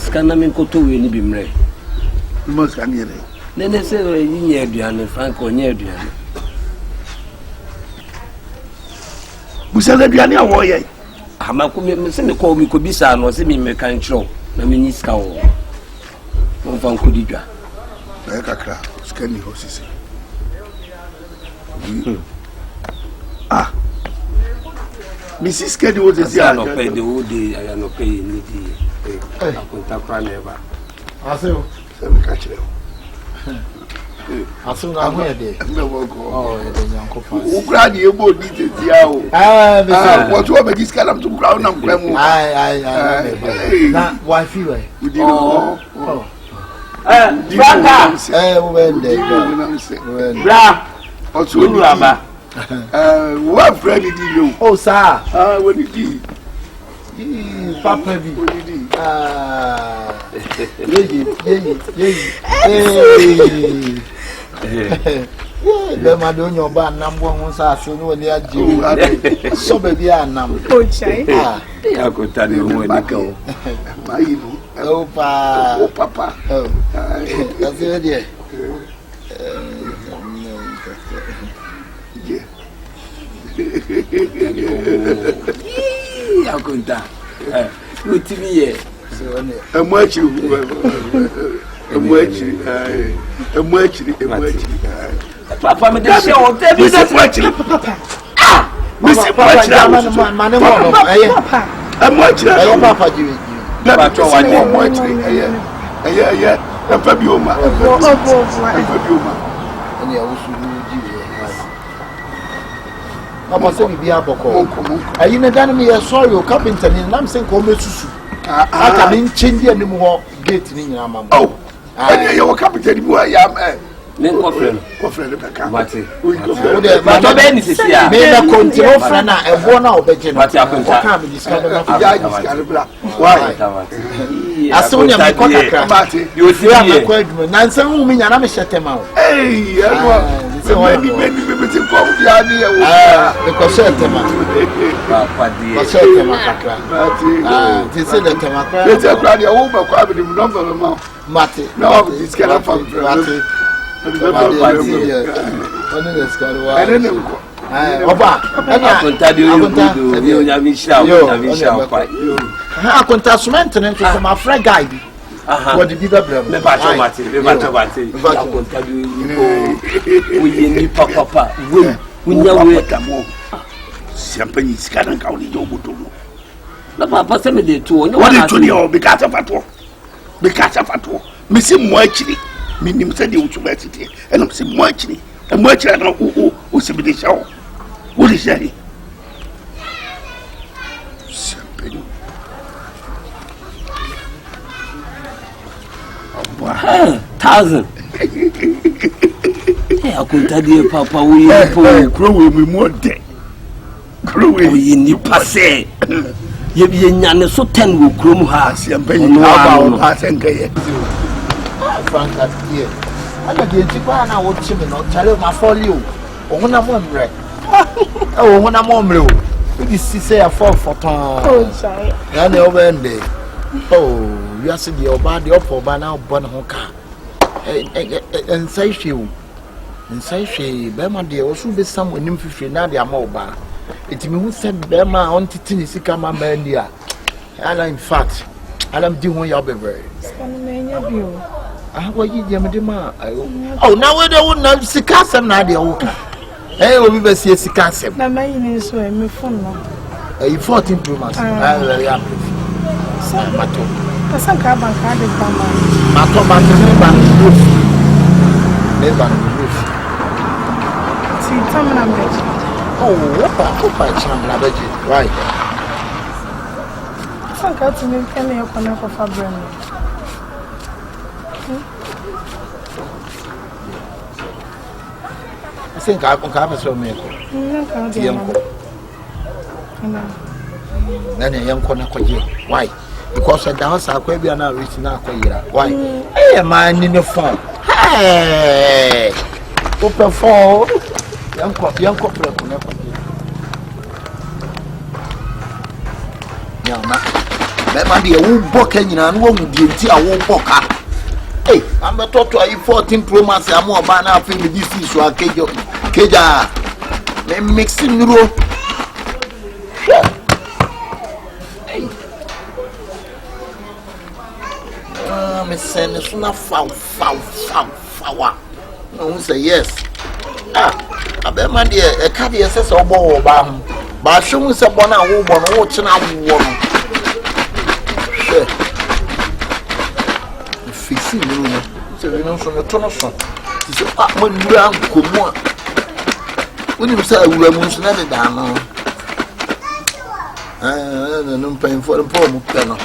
scanning to win be mre. You must come here. Then say in your Diana, Franco near Diana. We said that Diana warrior. Hamaku send the call me could be son or semi mechanical. I mean, it's cow. One from Kudija. Like a crowd, scanning horses. Ah, Mrs. Kenny was a not pay the whole day. I am not paying the contact never. I say, catch it. as soon as I'm here, oh, who cried you about details? What you make this kind of to ground and grandma? Now, why feel it? We didn't know. When they go, also, what friend did you? Oh, sir. What did you? Papa, what did you? My doing your band number one, sir. So, no, they are so baby, I am. Oh, Chai. I could tell you when I go. Oh, papa. Oh, that's the idea. How could that? Good to be here. A much you. Papa, me dey show tell me that much. Ah! Missy much now. Man, I'm watching. Papa, you. Never try one more. Yeah. Fabioma. And you also do. I'm a saying, be a boko. I in a dynamic, I saw your carpenter, and I'm saying, come to Susu. I come in change any more gate in your mamma. Oh, you're a carpenter, you are young. Then Coffin, Mate, made a control friend and one out the general. Can't be discovered. Why? As soon as I got you see, I'm a quite Nancy woman, and I'm a shut them out. Hey, maybe come the idea because shut them out. They said that it's a crowd, your own number. Mate, no, this cannot from Mate. I contact from my friend guy. What did you do? Papa, we Papa, send me the two. What is to you? Because of Missing more actually. Minim said you to bet it, and I'm saying much, and much I know who's a bit show. What is that? 1,000. Hey, I could tell you, Papa, we grow with me more day. Grow with you, passe. You be in Yan so 10 will groom house and pay about us and gay. Frank, here. I got the Japan. I watch him and tell him I follow you. Oh, when I'm on bread. Oh, when I'm on blue. You say I fall for time. Oh, sorry. And the over end day. Oh, you are seeing your body up for by now, Bonhoka. And say she, Bema, dear, also be someone in 50 now, they are mobile. It's me who said Bema on Titini Kama Mandia. And in fact, I'm doing your baby. How are you, Yamadima? Oh, now we don't know Sikasam Nadia. Hey, we will see Sikasam. My name is my phone. A 14 months. I am. Mato. I sank up and had it from Mato Bank roof. Never roof. See, Tom and I'm ready. Oh, what a chamber, right? I sank out to me, can you open up a fabric? I think I can have a so many. Then a young corner. Why? Because I dance our quaby and I reach now. Why? Hey, man in the phone. Hey, open phone. Young couple. man, the old book and you know, the old book. Hey, I'm a total 14 Pro Max. I'm more by now. Feel this is so I keja. Mixing rope. Hey, I'm saying it's not foul. No, say yes. I bet my dear, a caddy says, oh, boy, but show me some one hour watching our woman. Fixing you, so you know, from the tunnel. He said, when you are come when you say we are most never down. No paying for the poor panel.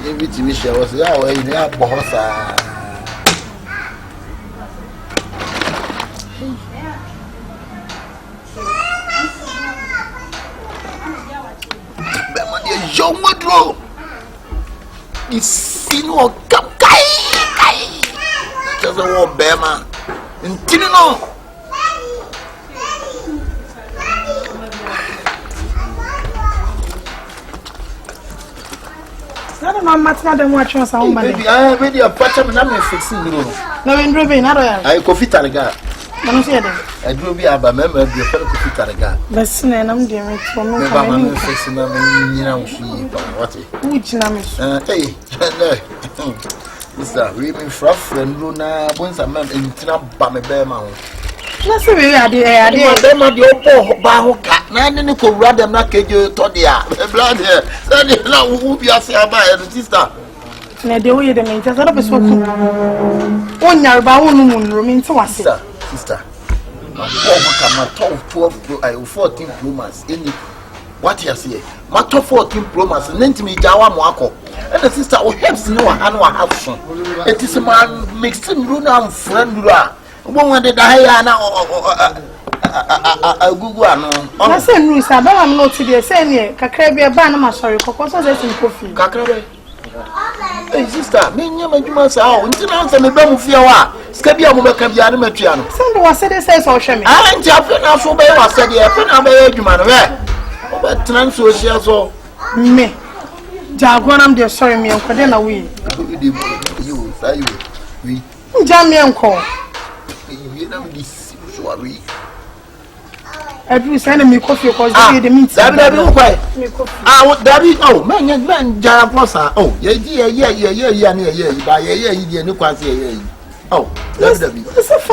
Every TV show was there, in the boss. Young Woodrow is seen or kai. Just a war Bama and Tino. I don't know much more than watching us all. Maybe I already a patch of number 16. No, in Ruby, not I coffee taraga. I do be a member of your fellow coffee taraga. Listen, and I'm doing it for me. I'm fixing them in what which name is hey, Mr. Remy Fruff and Luna, once a man in Tina Bamabama. Let's see, I did. Them are the old Baho cat. None could rather not get you to the blood here. Then you know who be a sister. Na de oye de me ntia so so ku onya ba wonu mun ro me ntia wase sister ma kama 12 pro I 14 pro max any what you say ma 14 pro max nentimi jawa mo akọ and the sister o helps no anu have son it is man mixing runa am friend rua wo won de da ya na gugu anu na say nru sa ba am no ti de say ne kakra bi e ba na ma sorry kokko so say kofi kakra be. Hey sister, me nyama djuma sa o nti na say me ba mu fie wa ska bia mo beka bia na matua no send wa say say so hwe me ah nti afi na so be wa say de afi na be adwuma no we o be tran so hia so me jago nam de sorry me enko de na we you say we jam me enko you na me so we Every Sunday me coffee because they the meat. Dabi ukwa. Ah, Dabi oh, man jara posa. Oh, ye ba ye ni kwase ye. Oh, Dabi.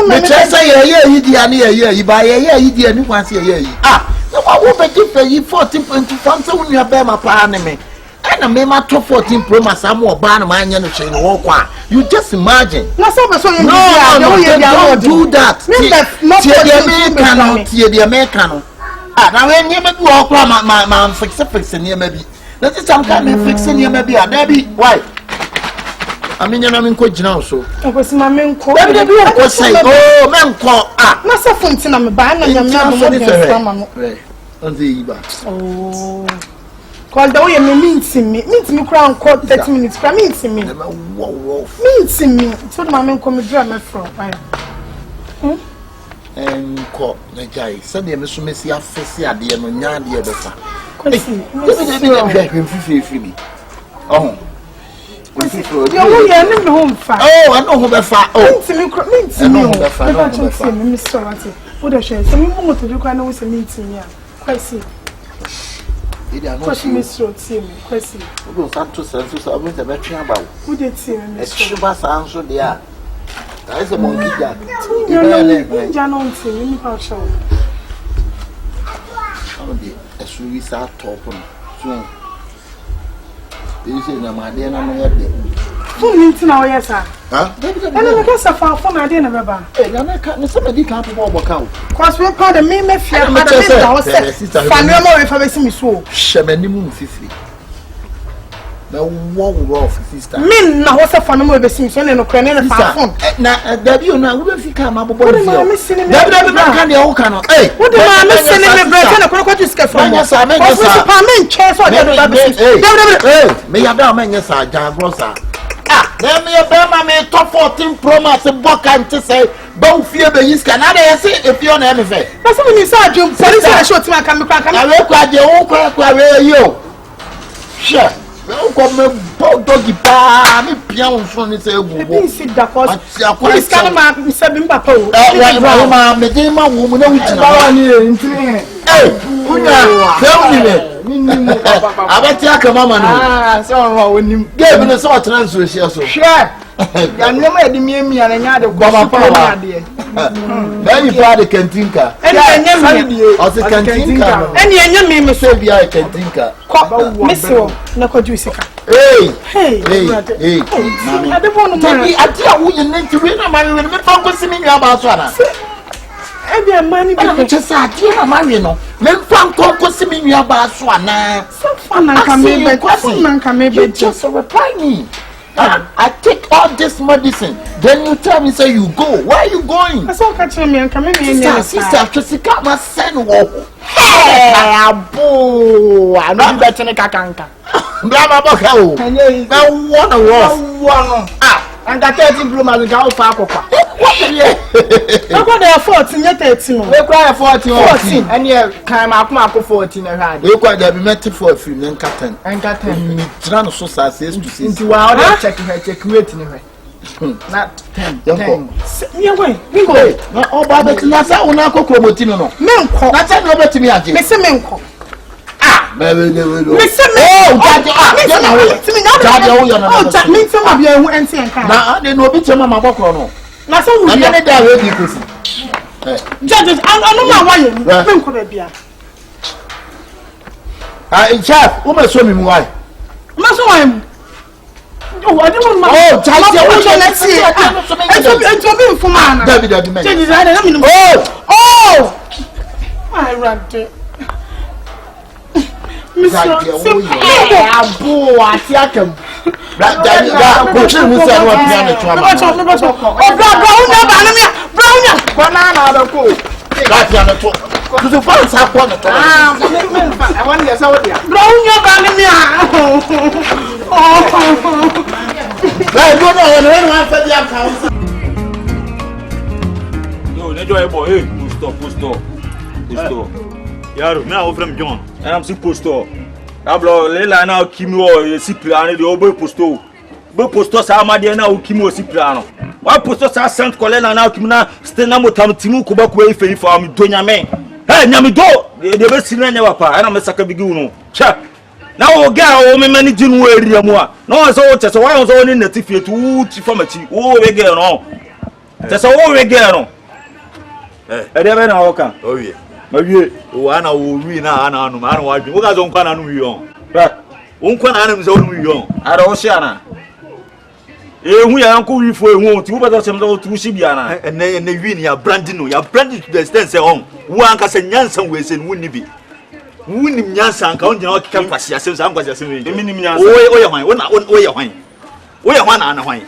Me say ye di ba ye ni kwase ye. Ah, wo be give you 14.5 so when you be my pa na me. And me ma 14 pro max am oba na ma anya no hwe wo kwa. You just imagine. No so be so you don't do that. Tie the American. Ah, now when you make walk ma fix near maybe. That is some kind of fixing near maybe a Debbie. Why? I mean, you're not going now so. I was my men call. Was say, oh, men call. Ah, not so funny. I'm a band and you're not on the oh. Call the way you means me crown court 30 minutes. Means me. Means me. So my men come drive me from. And call the guy. Send him so messy. I face the idea no nyadi ebefa. Free me. Oh. You are home far. Oh, I know who befa. Oh, means me. Miss Sorati. What a shame. Some people to do kind of meeting here. Quite see. Question Miss Road, see me. Quite see. Who Santos and so I went to bet you about. Who did see me? A Shubas answer there. That is a monkey jack. You're not seeing me. Show. A suicide top on. So, this is my dear. I'm not there. Who needs now, yes, sir? Huh? And I guess I found my dinner, Baba. I can't. Somebody can't walk out. Cause we call the main mafia. I'm not if I see me so. Shamanimu 50. Now, walk off, sister. Mean now, what's a phone with the Simpson and Ukrainian phone? Now, that you know, we will come up with what am I missing? Hey, what am I missing in the bread? And what you scared from? Yes, I mean, chess or the may have done many Jagrosa. Ah, then me a Bama may top 14 promas and book and to say, don't fear the East Canada. Say if you're on anything. But when you saw you, police, I shot my camera. I look at your own crack where you. Sure. Come doggy pa me pian so ni say egu bo. Sit da cause. Police can ma say bi papa o. Ma me dey ma wo mu na wuti na. Eh, unya, tell me. Abati aka mama no. So on wonim. Game no so transfer share so. Sure. Ya nyama e di miemi ana nya de go Papa de. Then you buy the cantinka. Eni enyemi. O se cantinka. Eni enyemi me so Be a cantinka. Miso na koju sika. Hey. Mami. I don't want to marry. Ati a wo ye nti we na marry we me fa ko simi nwa ba so ana. Ebi amani bi ko chesa ati na marry no. Me fa ko simi nwa ba so ana. So fun and come Just reply me. I take all this medicine. Then you tell me say you go. Where are you going? I saw catch me and come in. Sister, just come and send wo. Hey, abo. I know better than kakanka. Brama boka o. Na wanna walk. And that 13 blue man go for akwa. What the? I got there 14 yet 13. We cry 14. And yeah, can akuma 14 na hard. We kwa there be met for film then captain. And captain. Me try no so says to see. Into wa order check wait ni we. Not 10. Me away. Me go. Na oba bet na sa una ko promoti no. Me nko. Na tell no bet me age. Me se me nko. Baby, me se me. Oh, Daddy, me se ma bia hu enti enka. Na de no bi chema ma bokro no. Na so wu na bia. ne da we bi kosi. Judge, I know my why. Me nko be bia. In chap, wo me so mi mu why? Ma so why? Oh, I don't want my. Oh, Judge, let's see. It's be fuma na. David, me. Judge, I don't know. Oh! I ran it. Mister, abo ati akem. Da ko chi mu se no pia ne twa ma. Oh, bra ba na me. Bra banana da ko. Da pia ne to. Tu fa sa ko ne to. I want you say dia. Bra ba na me. Oh. Hey, no one fa dia ka. Yo, ne joy boy, hey, posto. Yaro, me a ofrem John. And I'm posto. Ablo lela na kimi o si plan de obo posto. Bo posto sa ma de na o kimi o si plan. Wa posto sa Saint Colena na o kimi na ste na motam timu ko ba ko e fe fa mi do nyame. Hey, nyame do de be si na nya papa. Na me saka bigi no. Cha. Na o ga o me mani jinu area mu a. Na o so o chese wa o so ni natifie tu ti fa machi. O we ge no. Chese o we ge no. E de be na o kan. Oh yeah. Mawie o ana wo wi na ana anu ma ana wa dwi wo ga zo nkwa na anu wi on wo nkwa na anu zo anu wi on ara o sia na ehu ya nko wi fo ehu ti wo ba zo sem zo tu shi bia na ene wi ni ya branding no ya branding to the extent say on wo anka se nyansan we se wonni bi wonni nyansan ka on jina o kika kwasi asem sa kwasi asem wi emi ni nyansan o ye hwan wo na o ye hwan wo ye hwan na ana hwan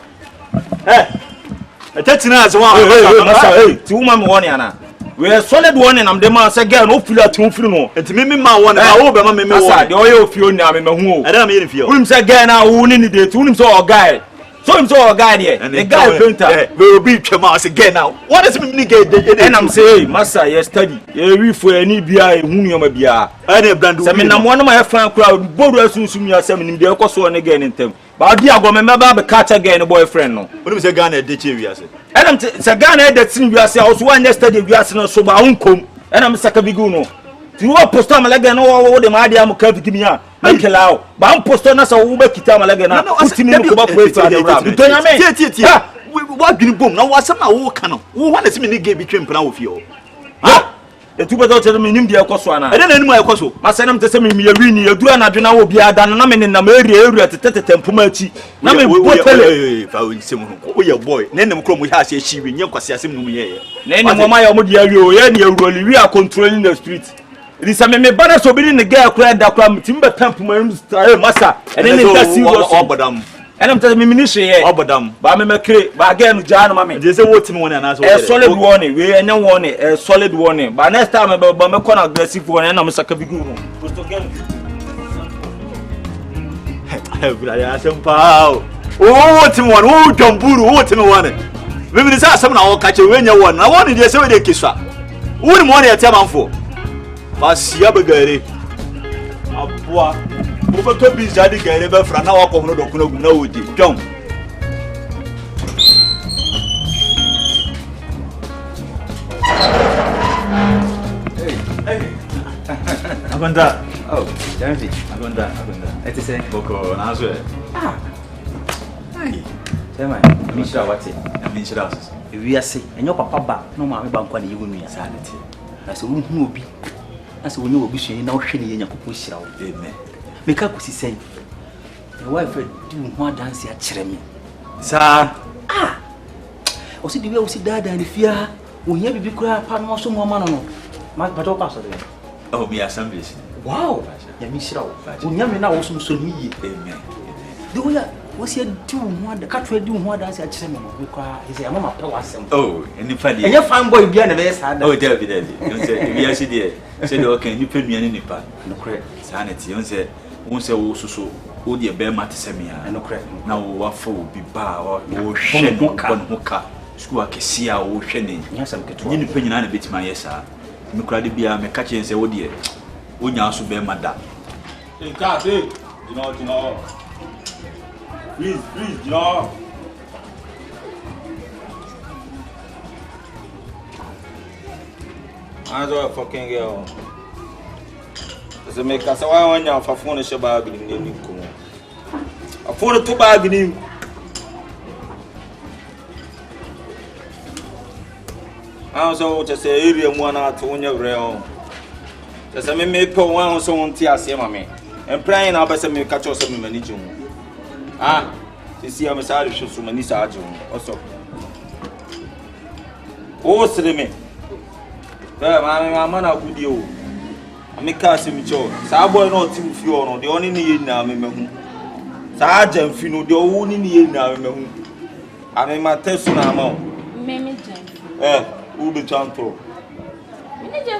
tatina as one ti wo ma me woni ana we are solid one and I'm the man say girl no feel at home free no enti me ma won na wo be ma me wo asa de oyo fio ni ame hu o ada me yin fio unim say girl na wo ni dey tu unim say o guy so him say o guy there the guy painter we be twema say girl now what is me ni girl and I'm say master you study you we for any bia hu ni o ma bia ana brand say me na mo na ma fan kura bodu asunsun ya say me nim dey koso ne girl ntem ba di agome me ba be catch girl boyfriend no unim say Ghana dey che wi ase enam se Ghana dey tin wi ase also wan yesterday wi ase no so ba unkom enam saka bigu no ti wo posto amalaga no wo de ma dia am ka fitimi a nkelawo ba am posto na sa wo ba kita amalaga na utimi no ko ba ko efa de bra donya me tie wa dwini bom na wo asem na wo ka no wo wana se me ni ge bi twempena wo fie o ha etu bezo tere me nim de ekoso ana ede na nim ekoso masenam te se me ya wi ni edura na dwena wo bia da na me ne na ma area tetetempuma achi na me botele fa wo nsem ho wo ye boy na nem kro mo ha ase chi wi nye kwase asem no mu ye na ni mo ma ya mo de awi o ye ni ewroli wi a controlling the street it is me bana so bi ni girl kra da kra mtimbe tempuma masa ene ni ta serious obodam enam te me mini hye obodam ba me mekre ba girl no ja no ma me je se wo timi woni ana so solid warning we enya warning solid warning ba next time ba me kona aggressive warning na me saka bigu no posto girl bra ya sempa o timi woni o jamburu o timi woni me bi sa asem na wo ka che we nya woni na woni de se we de kiswa woni mo woni ya temanfo ba sia bagare aboa Over to be Zaddy Gary for an hour of no John. Agunda. Oh, Janvi. Agunda. Let us say Boko and answer. Hi. Tell Misha, what's it? I mean, we are sick, and your papa back. No, mammy, bank when you will be sanity. As a woman will be. As when you will be saying, no shady in your push out. Amen. Make up, she said. Your wife do more dance at Cheremy. Sir. Or see the way we see dad and fear. We have be cry upon more so more man. My battle pass. Oh, me assemblies. Wow. Yamisha. When you now also so me. Amen. The way was here doing the country doing what I said, is a mamma. Oh, and if I did, your fine boy be an best. Oh, David, yes, he did. Said, okay, you pay me any part. No credit, sanity. You said, once also so, oh, dear bear matter semia, and no credit. Now, what for be bar or shed one school, I can see our shedding. Yes, I'm getting any opinion on a bit, my yes, sir. Me crowd be a me catch and say, oh, dear, when you also bear madam. You can't, you know. Please, no. I do a fucking girl. As a maker, so I want you for phone a bag in the a phone to bag in him. I also just say, area 1 out to your realm. Just a me put one so on Tia, mammy, and praying up as a me catch us some money. See, I'm sorry, show so many sergeant also. Oh, Slimmy. My man, how could you? I make cast him, Joe. Sabo no team Fiona, the only need now, Sergeant Fino, the only need now. I mean, my test now. Who be chanto?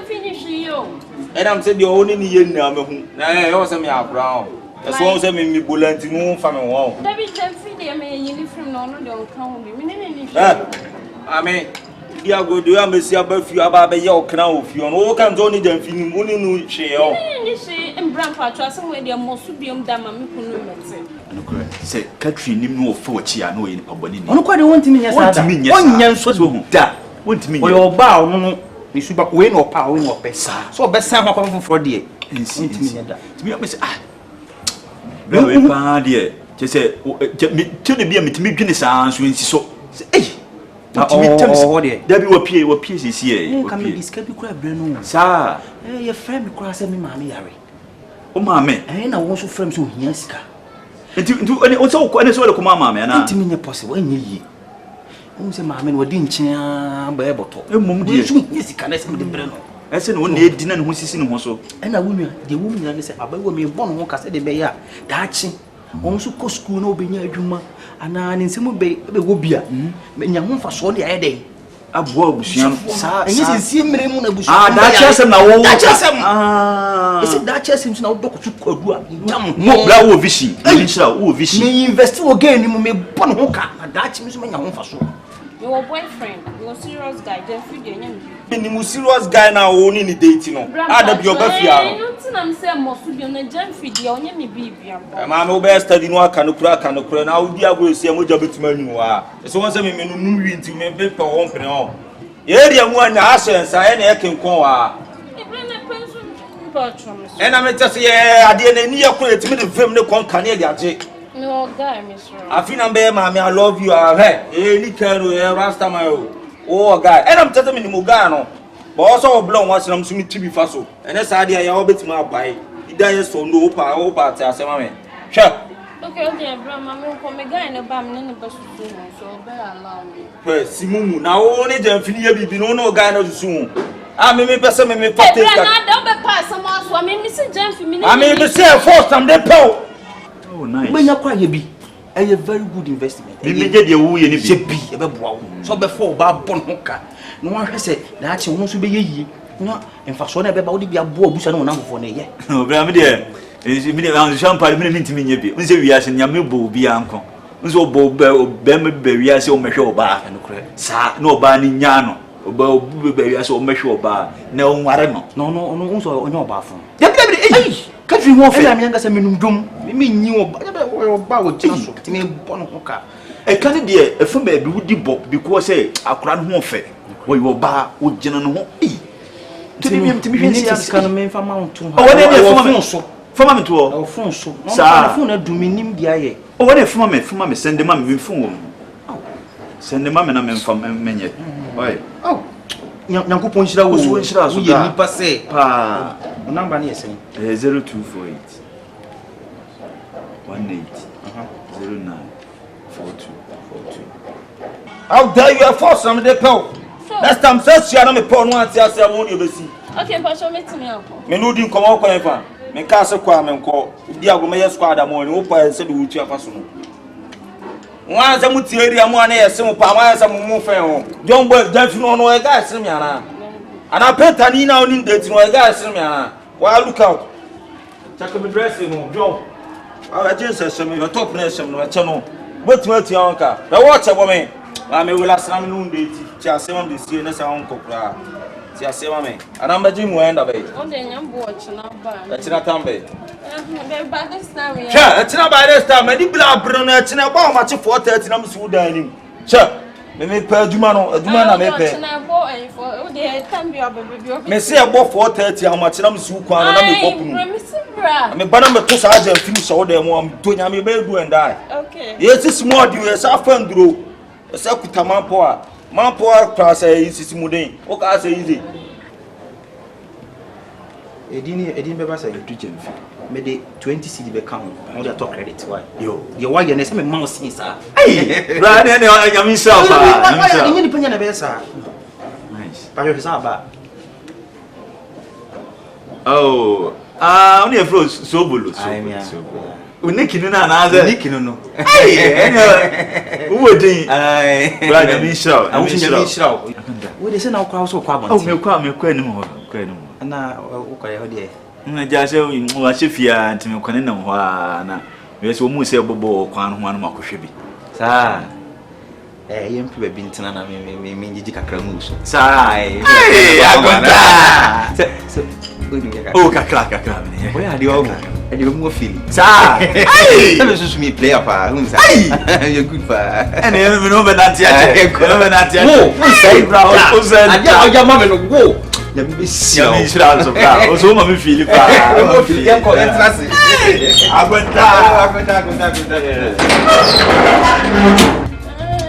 Finish you. And I'm saying the only need now. I also me are brown. As long as I'm in Bulanti, no family wall. David Jeffrey, I mean, uniform, no, don't count me. I mean, you are good. You are Messiah, but you are by your crown. If you are all kinds only than feeling money, no share. And Grandpa, somewhere they are most of them, damn, say, Catherine, you know, 40, I know in Albany. I'm quite wanting me as I mean, yes, that won't mean your bow, no, you should back win or power or pesa. So, best time of for the and see that. To be honest, very bad, dear. Just say, tell the beer me Guinness answering so. Hey, there be what pieces here. Come in, escape, you crab, Breno. Sir, your friend cross me, mammy, Harry. Oh, mammy, and I want to frame so yes, car. And to also quite as well, come, mammy, and I'm telling you possible, and ye. Oh, say, mammy, what didn't change by a bottle. Oh, mum, yes, you can ask me the Breno. I said, one day dinner who is in also. And a woman, the woman, I said, about women born walk as a baby, that's also co school no be near Juma, and I in some bay, a wobia, when your home for Sunday a day. A bob, sir, and this is him, that's just him now. That's just him. Is it that just him now? Doctor could no blow vision, and shall vision. Invest again, you may born hooker, and that's him when your home for so. Your boyfriend, your serious guy, Jeffrey. The serious guy now only dating. Add your birthday. I'm saying, most of you on Jeffrey, the only me baby. I'm over studying what can crack and crack. Now, we are going to see a more job to menu. So, once I mean, you into me, paper on penal. Yeah, the one ashes, I can call. And I'm just here, I didn't need a credit to the film, the con Canadian. No, guy, Miss. I feel I'm bare, mammy. I love you. I had any kind of rasta my oh, guy. And I'm telling you, Mugano. But also, blown was some TV faso. And that's idea I always my buy. It dies so no part, I say, mammy. Sure. Okay, Mamma, for me, guy in a bam in the bus, so better allow me. Yes, Simu. Now, only them feel be no guy not soon. I mean, person may pass some house. I mean, Mr. James, I mean, the same force from the power. Oh, nice. When you quite be a very good investment. You get your way and it be a so before Bob Bonhoka. No one has said that you want to be ye. No, in fact, one about the board, I don't know for a year. No, but I'm there. It's a minute on the champagne minute to me. We say we are in Yamubo, be uncle. So Bob Bembe, we are so much over and no banning Yano. oba be so mehwe oba na onware no no so onye oba fun Debi country ho fe. Ela me ngasa menum dum me nyi oba wo tina so ti me bo no ka e kan de e fun ba bi wudi bo because say akura no ho fe wo oba wo gina no ho ti me hwe si kan me fa ma ntu ha o wona e fun ma so fama me to o fun so no fun na dumi nim bia ye o wona fama me send ma me fun wo send ma me na me fam menye oi Nyankopon hira wo so hira so da nipa se pa o number na yesen 0248 18 09 42 How dare you force some the pill? Next time says you are not a porn one say I won't you see. Okay, but show me to me uncle. Me no din come out kwa fa. Me ka se kwa me nko. Di agoma yes squad am oni wo pa se do wutu afa so no. Wan se muti area mu ana yese mu pa wan se mu fe ho. John boy dan fi no e ga se me ana. Ana penta ni na oni date no e ga se me ana. Wa look out. Check me dressing no John. I just say me top na se me no e che no. Wetin anka. Na watch abo me. I me will ask me no date. Ti asem de sie na sa on kokra. Ti asem me. Ana mbaji mu enda be. On the nyambo watch na ba. E tina tambe. By this time we Sure, it's not by this time. I did blood burn it in a bomb match 4:30 I'm so dining. Sure. Me pay Jumano, Jumana me pay. Me say about 4:30 how much I'm so kwan na me pop. Me bana me to sergeant finish all them am to me be do and die. Okay. Yes it's small you yes afan duro. Say kutaman po a. Man po class is muden. O ka say easy. Edin beba say do jam. Me de 20 cedi be count on the top credit why yo the why you say me mouse since ah hey brother ne nyami self ah ni panya na be sa nice pa yo sa ba oh only a flow so bolo so unikinu na na za unikinu no hey who dey brother nyami self we dey say na kwa so kwa bon oh me kwa anim ho na o kwa ye ho dey na jase wa chefia ntime kwane na ho na we se o mu se bobo kwan ho anu makohwe bi sa yem pe bi ntina na me ngiji kakra mu so sa agonda so o kakra me o ya di o mu feel sa tell us to me player pa who say you good pa ene me no be na tia wo say bra o say aja ma me no go ya be sia o shira so bra o so ma me feel pa o feel dem ko entrance agonda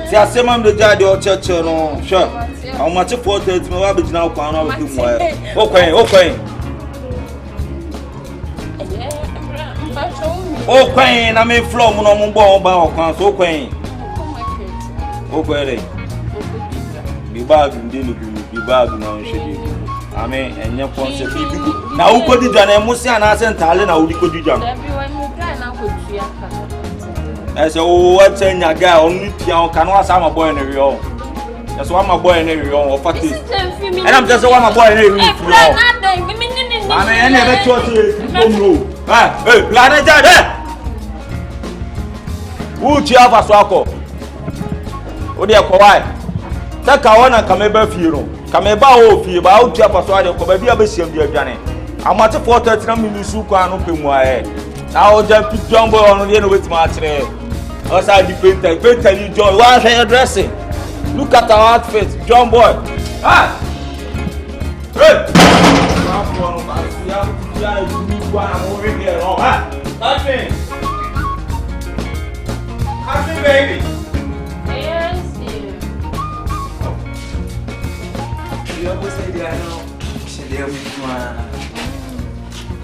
Si asema mbe jade o cheche no sure how much 4:30 me wa be gina kwa na we mu e o kwen na me flow mu no mu bo ba o kwan so kwen o kwere bi bag ndi no bi bag na nhwede ame enye ponse bi na wo kodi dwa na musi ana sentale na wo kodi dwa ese o wata nyaga onu tia o kanu asa ma boy na wi o ese wa ma boy na wi o fati and I'm just wa ma boy na wi o ame ene be cho no hey blade jade wo ti afa so akọ o de ko wai ta ka wona ka me ba fie no ka me ba o fie ba o ti afa so ade ko ba bia be siam di adwane amate 4:30 na me su kwa no pe mu ae na o ja pi jumbo on de no wetima akire outside the painter you join why hair dressing look at our outfit John boy hey happy baby yes you always say they are no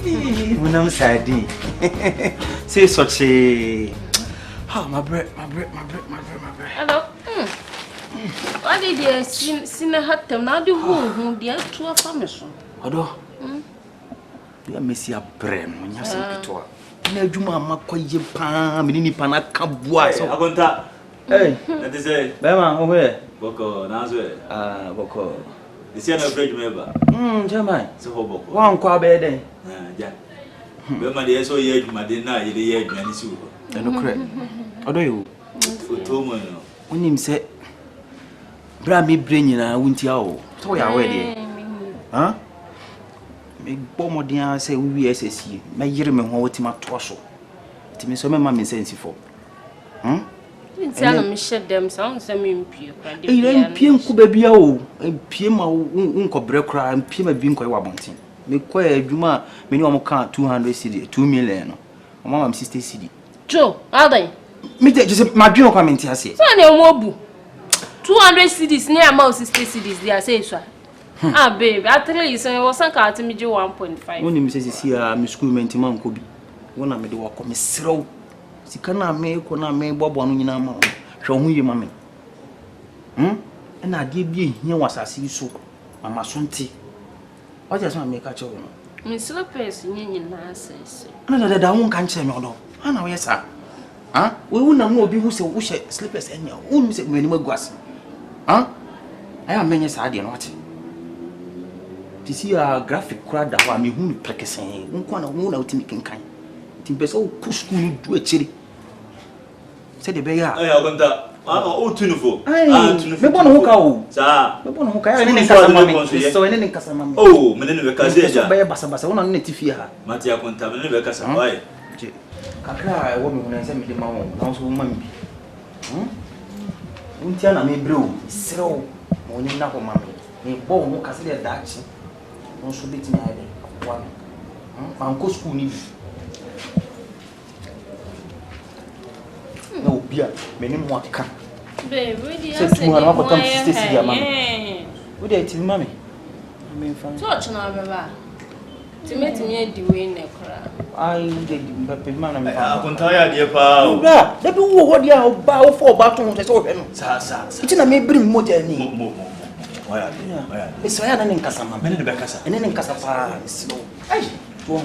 Munam sadi. Say such a my bread. Hello. What did you see na hatem na de hu de atua famison. Odo. You mesi abrem nya sankitoa. Na adwuma makoye pa me ni pa na kabua so. Agonta. Hey, that is it. Bema o he. Boko na zo Boko. This year na bridge member. Jamai. So boko. Wan kwa be den. Ja. Bema de so ye adwuma de na ye de ye adwuma si wo. No kre. Odo yo. Foto mo no. Onim se bra me brain na wunti awo so ya we de ha me bomodia say we SSC me yire me ho wotima to so ti me so me ma me sense for nti ana me hye dem so on say me mpie kwa de bia mpie nko ba bia o mpie ma nko bre kra mpie ma bi nko wa bonten me ko adwuma me ni o mo ka 200 cedi 2 million no o mama 60 cedi jo alday me de just ma dwen kwa menti ase so na enwo bu 200 cedis ni ama 60 cedis dia say so ah babe at least I was sanka at me 1.5 woni me say si a me school menti man ko bi wona me de wa ko me serew sika na me ko na me bobo no nyina ma hwe ho yema me na ade bi ehia wasase so mama so nti o je so me ka che wo no me slippers nyenye na asese na da won kan che me odo ana wo yesa we wona mo obi hu se wo hye slippers enya wo mi se mani maguase aya menye sa ade no wate ti si a graphic kura da wa me hu ni prekesen nko na wo na utimi kenkan ti pese o ku school ni du achiri se de be ya agonta o tunufo tunufo me bono ho ka o sa me bono ho ka ya ne nkasa mami so ne nkasa mami oh me ne be ka se ja be ya basa wona ne ti fie ha mati agonta me ne be ka sa why kakra wo me hu na se me de ma wo na so mami untia na me bro sero mo ni na ko mami ni bo ho ka se de dachi no so bit me ade wa man ko school ni no bia me ni mo aka babe we dey say tu na ko tam 60 cedi ama we dey ti mami me fa church na baba timeti me di we ne kra ai de mbappe mana me fa akonta ya de pa o bra da bi wo ho dia o ba o fo ba to se so hwe no sa iti na me brim moja ni mo waya eso ya na ne nkasa mama me ne be kasa ene ne nkasa pa sino ai to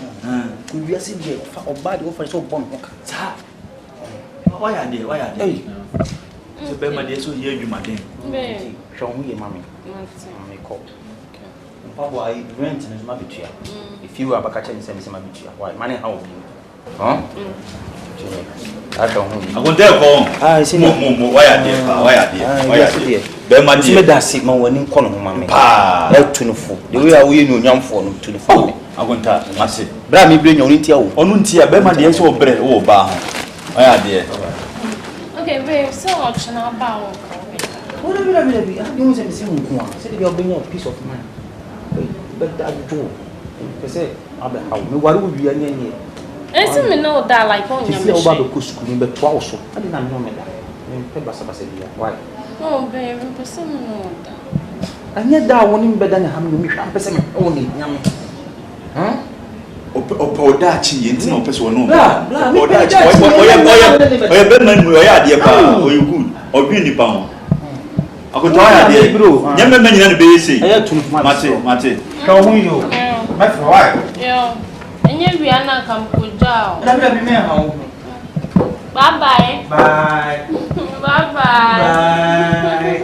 ku bia si je fa o ba de o fa so bon ho ka sa waya de so be ma de so ye adwuma den be hwe ho ye mami me ko Papa, I rent in my bitua. If you have a catch and send me my bitua, why? Money how be? Huh? I don't know. I want to go. I see no more. Why are they? Be ma di. Me da sit man when in kono ho mama. Pa. E to no fo. The way we no nyam fo no to no fo. I want to. Mase. Bra me bre nya oni tia wo. Onu ntia be ma de so bre wo ba ho. Why are they? Okay, babe, so option about wo bi. I don't say me say nko a. Say dey obenya peace of mind. But that do. Say abe how me waru wi anya nie. Ese me no da like on nyam. Say oba be ko school be to awo so. Ade na me no me da. Me pe basa bia. Why? Oh babe, me pese me no da. Anya da woni me da na ha me hwa pese me o ni nyam. Opo da chi ye ntina opese wo no. Bla. Opo da chi. Oya be man mu oya ade pa. Oya good. Obi ni pa ho. Akonta ya de bro. Nyame ma nyina ne be yesi. Aya tunu mate. Ka ho yo. Ma fro why? Yo. Enye wi ana kampoja o. Da bi me ha ho. Bye bye. Bye. Bye bye. Bye.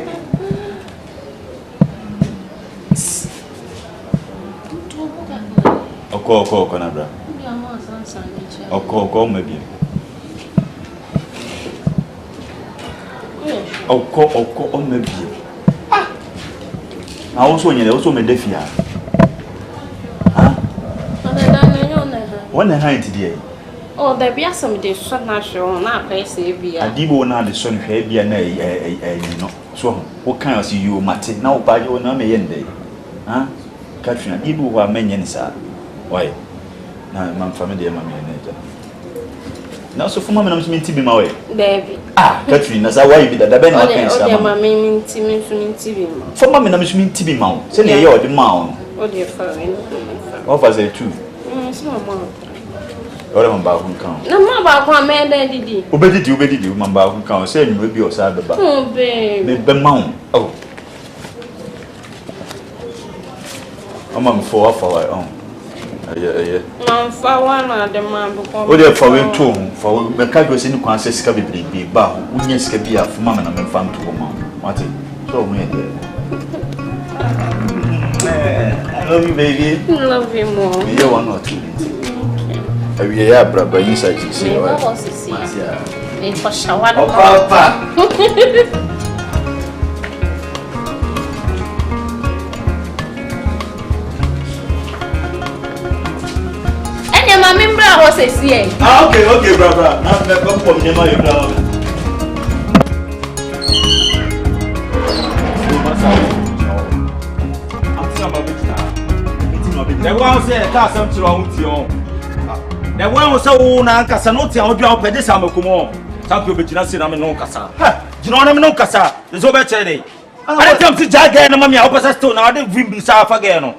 Oko na bra. Oko ma bi. Oko ma bi. Ah. Also nyele, also me defia. One hand today. Oh, there be some de so na show na place e bia. Adibo na de so nhwe bia na you know. So what kind of see you mate na oba yo na me yende. Katrina Ibu wa menye ni sa. Why? Na mam family ma me na. Na so fuma me na mti bi ma we. Baby. Katrina sa why bi da be na kan sa. O de ma me mti bi ma. Fuma me na mti bi ma. Se na ye o de ma on. O de fa we. What was it too? So ma. Ora man ba hu kan. Na ma ba kwa me da didi. Obedidi man ba hu kan. Se nyu bi o sa be ba. Oh baby. Me be ma on. Oh. I'm for yeah. Man fa wana de man bu o de fa we to for me ka go se ni kwan se sika bebrebe ba unya sika bia fuma me na me fa nto ma wate so hu ye I love you baby. Love you more. You one or two. Okay. We are brother inside you see what? Yeah. For shower. Oh papa. horses here. Ah, okay, brother. I'm come from Nema, you know. The one who said, "Cast some wrong with you." The one who said, "Oh, Nanka, Sanotia, I'll be up at this summer. Come on, thank you, but you not see them in no casa. You know, I'm no casa. There's over today. I come to Jag and Mamma, opposite to now, I didn't be South again.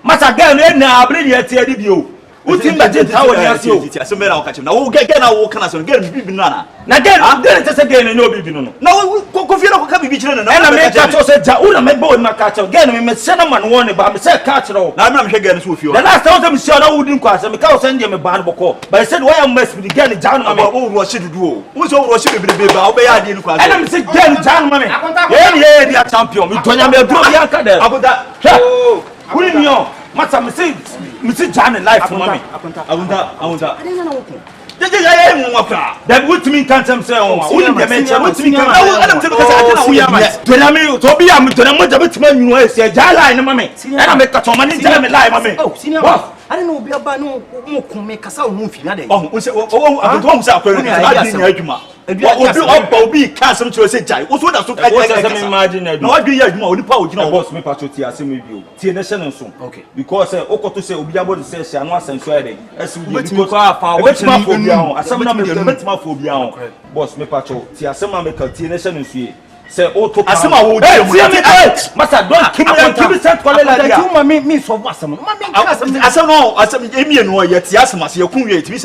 Must again, now, bring your tear you. Who think that how I see you? As a matter of fact, now get our cancer again, Bibinana. Now, then, just again, and no Bibino. No, Kofino can be children. And I make that also Jauna, my boy, my catcher again. We met Senaman one about me, said catcher. Now I'm again with you. The last time I saw I wouldn't cross, and because send him a barnacle. But I said, why I must be getting down about what should do? Who's over should be baby? I'll be I didn't cross. And I'm saying, John, money. Yeah, they are champion. We don't have a broad yanker there. About that. Who do you know? Master, Mr. John and life for mommy. I want that. I didn't know. That would mean can't say, oh, we mention what me. I don't think I don't know be about no make us out movie. Oh, be cast to say, what's what I imagine? No, I do you more. The power, you know, boss me, Patricia, same with you. Tia soon. Okay. Because Oko to say, Obiabo to say, I'm not Friday. As we let me far, as some of the boss me, Pacho, Tia, some make a Tia Nation. Say, oh, to as some would Master, don't keep it me for what some. I don't know, as some Amian or yet, yes, must you create me.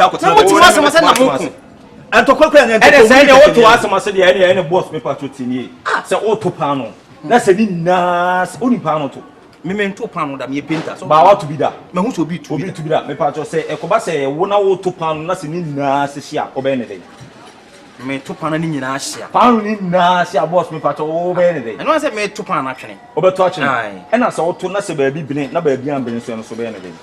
And to quickly and say, to ask myself, any boss me patrotini. Say, auto panel. That's a nice only panel to me, 2 pounds that me painter. So, I ought to be that. My house will be to be that. My patron say, a cobase, 1 hour 2 pounds, nothing in Nasia or Benedict. Me 2 pounds in Nasia. Pound in Nasia, boss me patron or Benedict. And once I made 2 pounds actually. Over touching. And I saw 2 Nasa baby, no baby, and Benson so Benedict.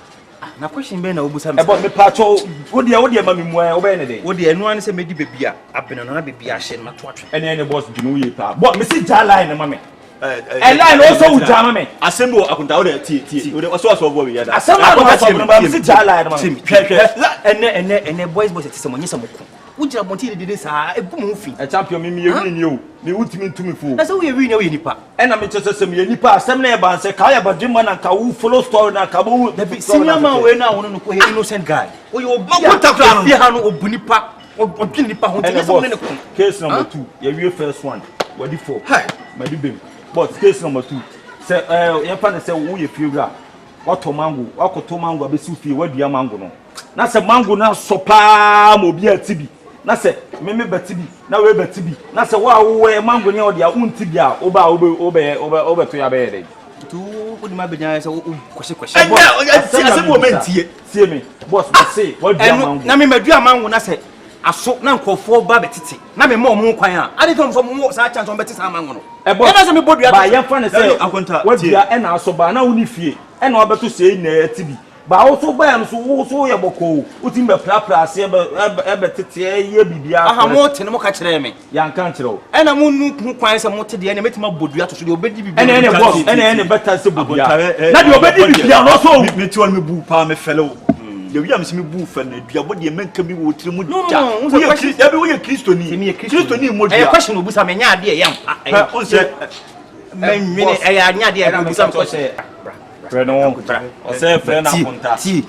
Na question be na obusa about me pacho wo de mami mo e obe ne de wo de enu an se medi bebia abena na bebia hye na to atwe ene boss dinu ye pa bo me si ja line na mami line also wo ja mami assemble akunta wo de tie wo de so bo we ya da assemble akunta me si ja line na mami hwe ene boys se mo nyesa mo ko ujira bonti de sa egu mo fi e champion me ye ni o me utimi ntumi fu na se wo ye wi na wo ye nipa e na me chese se me ye nipa asem na e ban se ka ya badwima na ka wo follow story na ka bo senior man we na wono no ko he innocent guy wo ye obi ya ha no obu nipa odwini nipa ho tene se mo ne ko case number 2 ye wi first one wadi 4 hi madi bem but case number 2 se ye fa na se wo ye fiura wato mango wakoto mango abesi fie wadua mango no na se mango na sopa mo bi atibi na se meme batibi na we batibi na se wa wo mango ne odia untibi a oba to ya be dey tu odi ma benya se wo kwese ase moment tie me boss say what do mango na me madua mango na se aso na nkofo ba betiti na me mo kwan a ade tom so mo sa chance on betiti mango no e na se me bodua ba ye fa ne se wadua e na aso ba na woni fie e na obeto sei na atibi ba also ba no so ye boko utim be pra ase e tete ye bibia aha mo tene mo ka kire me ya nkan kire o e na mo nu kwan se mo te de na metima bodua to so de obedi bibia ene boss ene beta se bodua na de obedi bibia no so me ti won me bu pa me fele de wi am se me bu fa na dua bodi menka bi wo tire mu ja wo ye kristoni mo dua e question obusa me nya ade e yam on se men e ya nya ade e obusa ko se friend on say friend apunta ti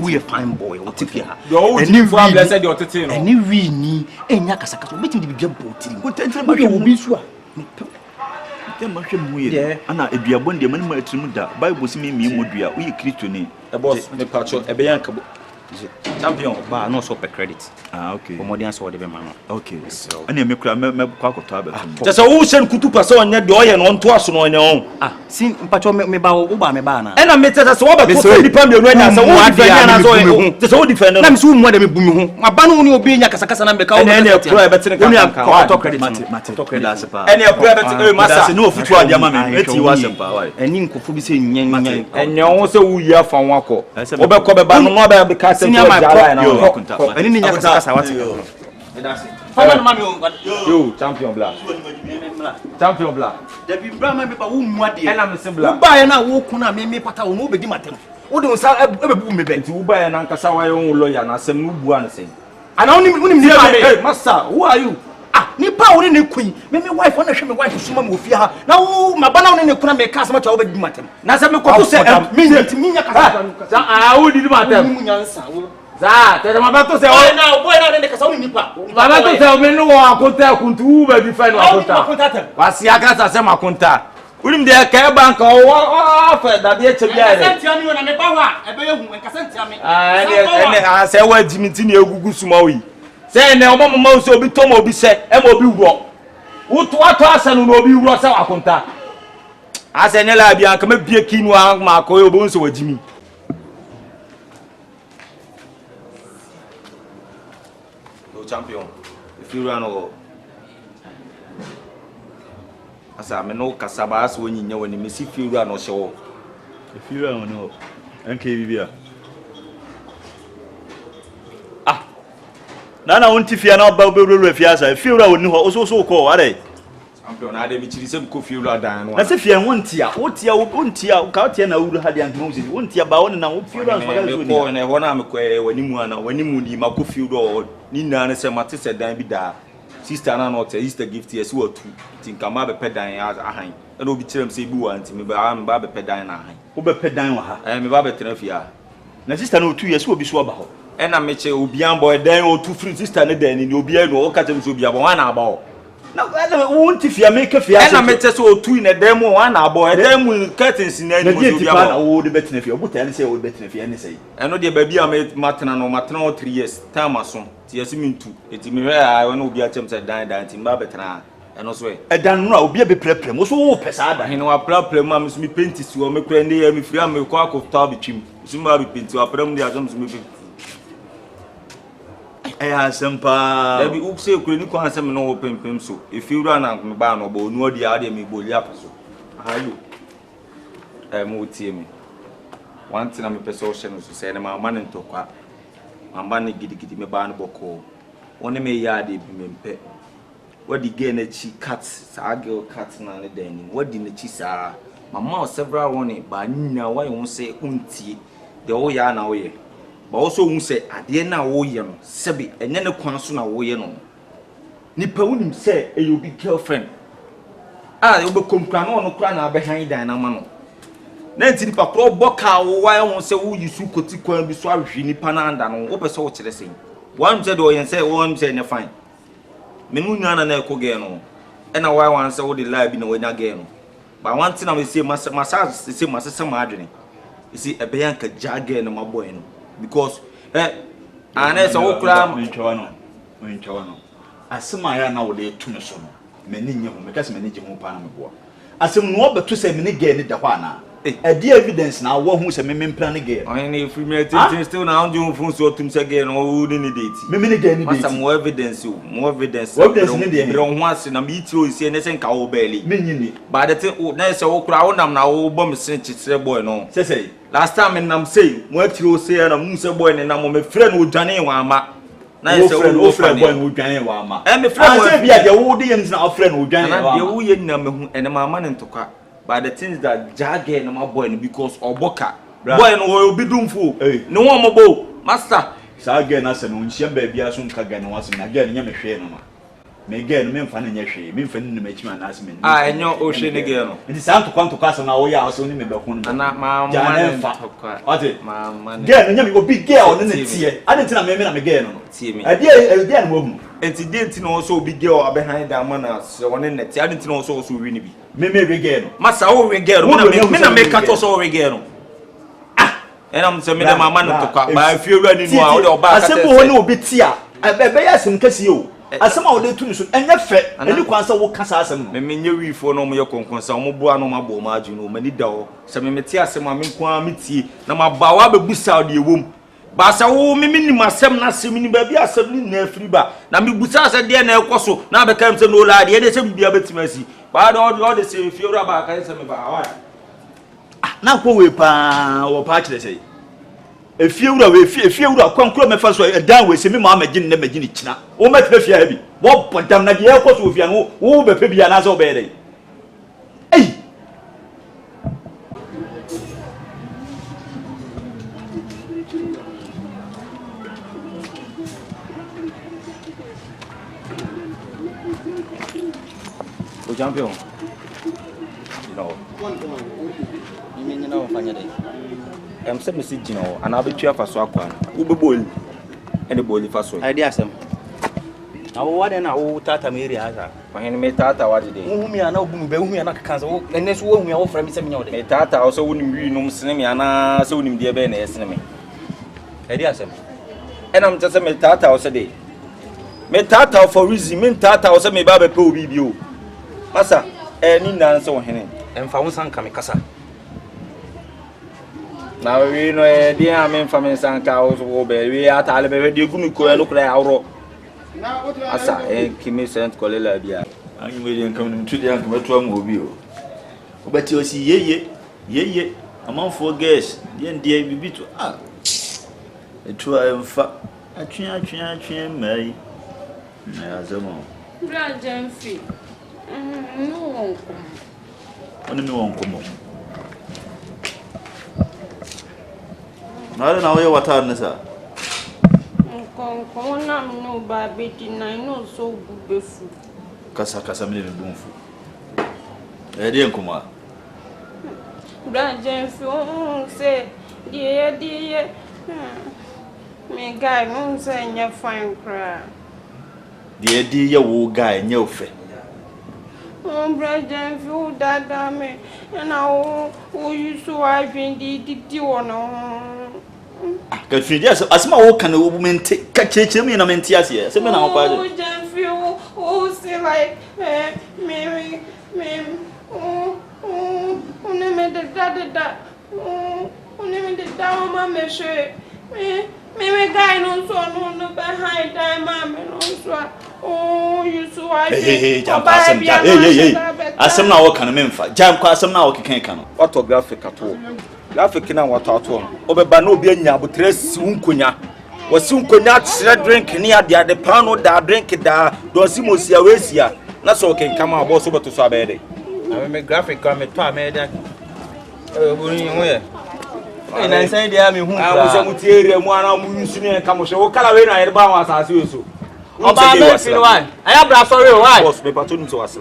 we fine boy o ti pia any for blessed the otete no any we ni enya kasaka betim de bibia botiri ko tentre ma hwe obi su a tem ma hwe mu ye ana eduabon de mani ma atirim da bible si me modua we kristo ni e boss me pacho e be yanka champion ba no so per credit okay for modern so de be ma no okay so ana me kura me kwa koto abeto just wo shen kutupa so onya de oye no nto aso no onya on sin mpacho me ba wo ba me ba na ena me tete so wo be to nipa me no anya so wo defend na so just so wo defend na me so mu da me bu me ho aba no ni obi nya kasakasa na me ka wo ena kura be tene ka to credit to credit asepa ena kura be tene masa no futu ade ama me eti wa asepa why eni nkofo bi se nyen enya wo se wo yi afa won akọ wo be ko be ba no no be ka se ani ni nyaka sasa wati fama mami yo champion black da bi bra ma be ba wo mu ade e na me se black wo ba ye na wo ku na me pata wo no be di matem What do say me bent you buy an ankasa why own lawyer na sem no bu an say. And only hey master, who are you? Nipa woni ne kun me wife na hwe me wife suma me ofia ha na wo mabana woni ne kuna me ka sama cha wo bedi matem na se me koto se me nya kasa sa wo di matem mu nyansa wo za te ma ba to se boy na ne kasa woni nipa ba ba to se me no wo akonta kuntu ba bi fa no akonta wasi aka sa se makonta unim de ka bank o fa da de che bia re kasantia mi wona me ba wa e be yehu kasantia mi ene se wa jimiti na egugu suma wi say na omo mama so obi tomo obi se e mo obi wuro wuto ato asanu no obi wuro se wakonta ase ne la bia nka mabie kinu ma ko obi nso wajimi no champion if you run o asa me no kasaba asa onyinya woni me si fi run o hyewo if you run no enke bibia Nana wonti fia na ba bebrelu fia sa fiura woni ho so ko are champion ade mi chiri se ko fiura dan no na se fia wontia wontia ka otia na wuru hade anka wonsi wontia ba woni na wo fiura so ba so ni ko na ho na me ko wani mu ana wani mu ni ma ko fiura ni na ne se mate se dan bi da sister na no te Easter gift yes wo tu tinka ma be pedan ahan na obi chirem se bi wa anti me ba be pedan na ahan wo be pedan wa ha me ba be tena fia na sister no tu yes wo bi so ba ho ena meche obian boy den o tu free sister ne den ni obian no o ka tem so obian bo wan na aba o na wonti fia make fia ena meche so o tu ne den mo wan na aba o den mu curtains na ni mo obian na wo de betena fia obuta ne say wo betena fia ne say eno de ba bia matena no matena o 3 years time aso ti yesi mintu eti me hwe a wona obian chem say dan ti mba betena eno so e dan no a obian be preprem wo so wo pesa da hin wa preprem am so mi paint si wo me kura ne ya mi firi am ko akofta bitwim so ma bi paint wa prem de azam so mi Aya sempa da bi ukse kure ni ko ansem no wo pempem so efiura na me ba no bo nu odi ade me boli apaso ayo mo tie me wanti na me pese o hye no so se ne ma ne ntokwa mamba ne gidigidi me ba no boko woni me ya ade bi me mpe wadi ge na chi cat sa girl cat na ne dan ni wadi na chi sa mama several one ba nyina wa yon se untie de wo ya na wo ye ba also hu se ade na wo ye no sebi enye ne kwan so na wo ye no nipa wunim se e yo bi girlfriend wo be kompra no kra na be han dan na ma no na nti nipa kro boka wo wa hu se wo yisu koti kwan bi so ahwe nipa na anda no wo pese wo kire sen wan se do yen se won se ne fine menu nyana na ekoge no e na wa wan se wo de live na wanya ge no ba wan ti na me se masa se masese ma adwene isi ebe yanka jage na maboy no because anesa wo kura nchawa no asema ya na wo de tu ne so no meni nye ho me kase meni je ho pa na me boa asem no obeto se meni ge ne da hwa na e di evidence na wo hu se me mpra ne ge any free me still na on fun so tum se ge no wo ni date me ne ge ni date some evidence ne de bro ho ase na me tiro isi ne se nka wo beli me nyini ba de te na se wo kura wo nam na wo bom se chichire boy no se last time nam say mo tiro se na mu se boy ne na mo me friend wo dwane wa ama na se wo friend boy wo dwane wa ama me friend wo bia de wo de yen na friend wo dwane wa ama de wo ye na me hu ene ma ne ntokwa by the things that jage na my boy because oboka boy no wo bi dumfo ne wo mo bo master sa ge na se no nhyia ba bia so nka ge na waso na ge nya me hwe no ma me ge no me mfa na nya hwe me mfa ni me chima na ase me enyo o hwe ne ge no ndi sa ntokwa asa na wo ya aso ni me be kun na ma ntokwa ate ma ge no nya me obi ge o ne tie ade ntina me na me ge no tie me ade no wo hu enti de ntina wo so obi ge o abehan da ma na se woni ne tie ade ntina wo so wi ni bi me we ge no masa wo we ge no me na me ka to so we ge no ena mse me de mama no tokwa ba fiura ni no a wo de oba ka tese asem wo ne obi tia ebe ya sem kase o asem a wo de tu ni so enye fe eni kwan sa wo kasa asem no me nye wifo no mo ye konkon sa mo bo ano ma bo ma aju no mani da o se me tie asem a me kwa me tie na ma ba wa bebusa de ewom ba sa wo me ni masem na asem ni ba bi asem ni na afiri ba na me busa sa de na ekoso na be kam se no la de se bibia betimasi ba do all the say fiura ba ka se me ba wa na ko we pa wo pa kire sei efiewura we efiewura kwankuro me fa so dan we se me ma magin na magin kina wo metbe fia ha bi wo podam na de ekoso fia no wo be pe bia na so be dey O champion. You know, I'm saying, Mr. Gino, and I'll be cheerful for Swakwan. Who be bold? And the bold for so. Idea some. I want an old Tata Mary as a. When me Tata, what did they? Me are no boom, me are not cancel, and this one we offer me some of the Tata also wouldn't be no cinema, and I saw him dear Ben as enemy. Idea some. And I'm just a me Tata also day. Me Tata for reason, me Tata also me Baba Pro BBO. Massa, and in answer on him. And found some Kamikasa. Now we know dear men from Sanka we are Taliban, you couldn't call a look like our Asa, and Kimi sent Colella Bia. I'm waiting coming to the young mobile. But you see, ye, among 4 guests, the NDA be to ah. A true fat, a chin, Mary. As a mom. Grand fee. No. Only won't come on. I don't know what time, sir. I'm no baby, I know so good before. Casa made a boom. I didn't come out. Grand say, dear, me guy won't say your fine cry. Dear, old guy, no fair. Oh, Brother, you that me, and I used to I been the one. Yes, as my old can a woman catch him in a mentias here. Some men are oh, say like Mary, only the down, mamma, me guy no so no behind time, mamma, oh, you so I as some now can memfa. Jam class some now can come. Autographic at all. Graphic in our tattoo. Obebano be nyabutres unkunya. Was unkunya drink near the pano that drink da dosimo siawesia. That's all can come out boss over to Sabede. I make graphic come at Pameda. And I say, the army who I was a material one musician come show Calavera and Bawas as usual. I have sorry, why? Was paper to us.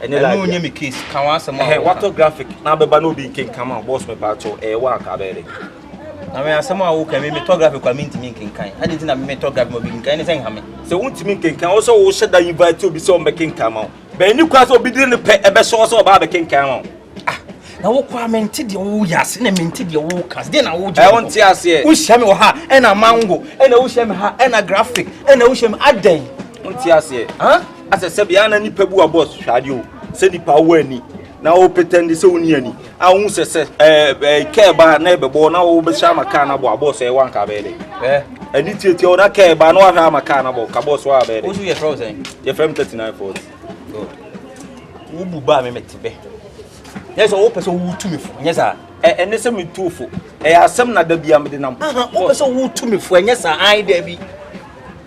And then you kiss, come on, some what graphic. Now, Babano be king come on, boss me patrol, a walk abede. I mean, someone who can make metographic come into me kind. I didn't have metographic being anything. So, won't you mean can also said that you invite to be so making come on. But you can't be doing the pet a best source of Barbecue come on. Now, what I meant the old yas and I meant the old cast. Then I want to say, who shall me her and a mango and a ocean her and a graphic and a ocean a day. Huh? As a Sabiana Nipebu boss, shall you send the power any now pretend this only any. I won't say care by neighbor born now over Shama Cannibal boss a one cabelli. And it's your care by no Hama Cannibal, Cabos Wabe. Who's your frozen? Your friend 39 for who buy me met to be. Yes, all person who to me for yes, sir. And this me too for. I have some not the Biamadinam. All person who to me for yes, I Debbie.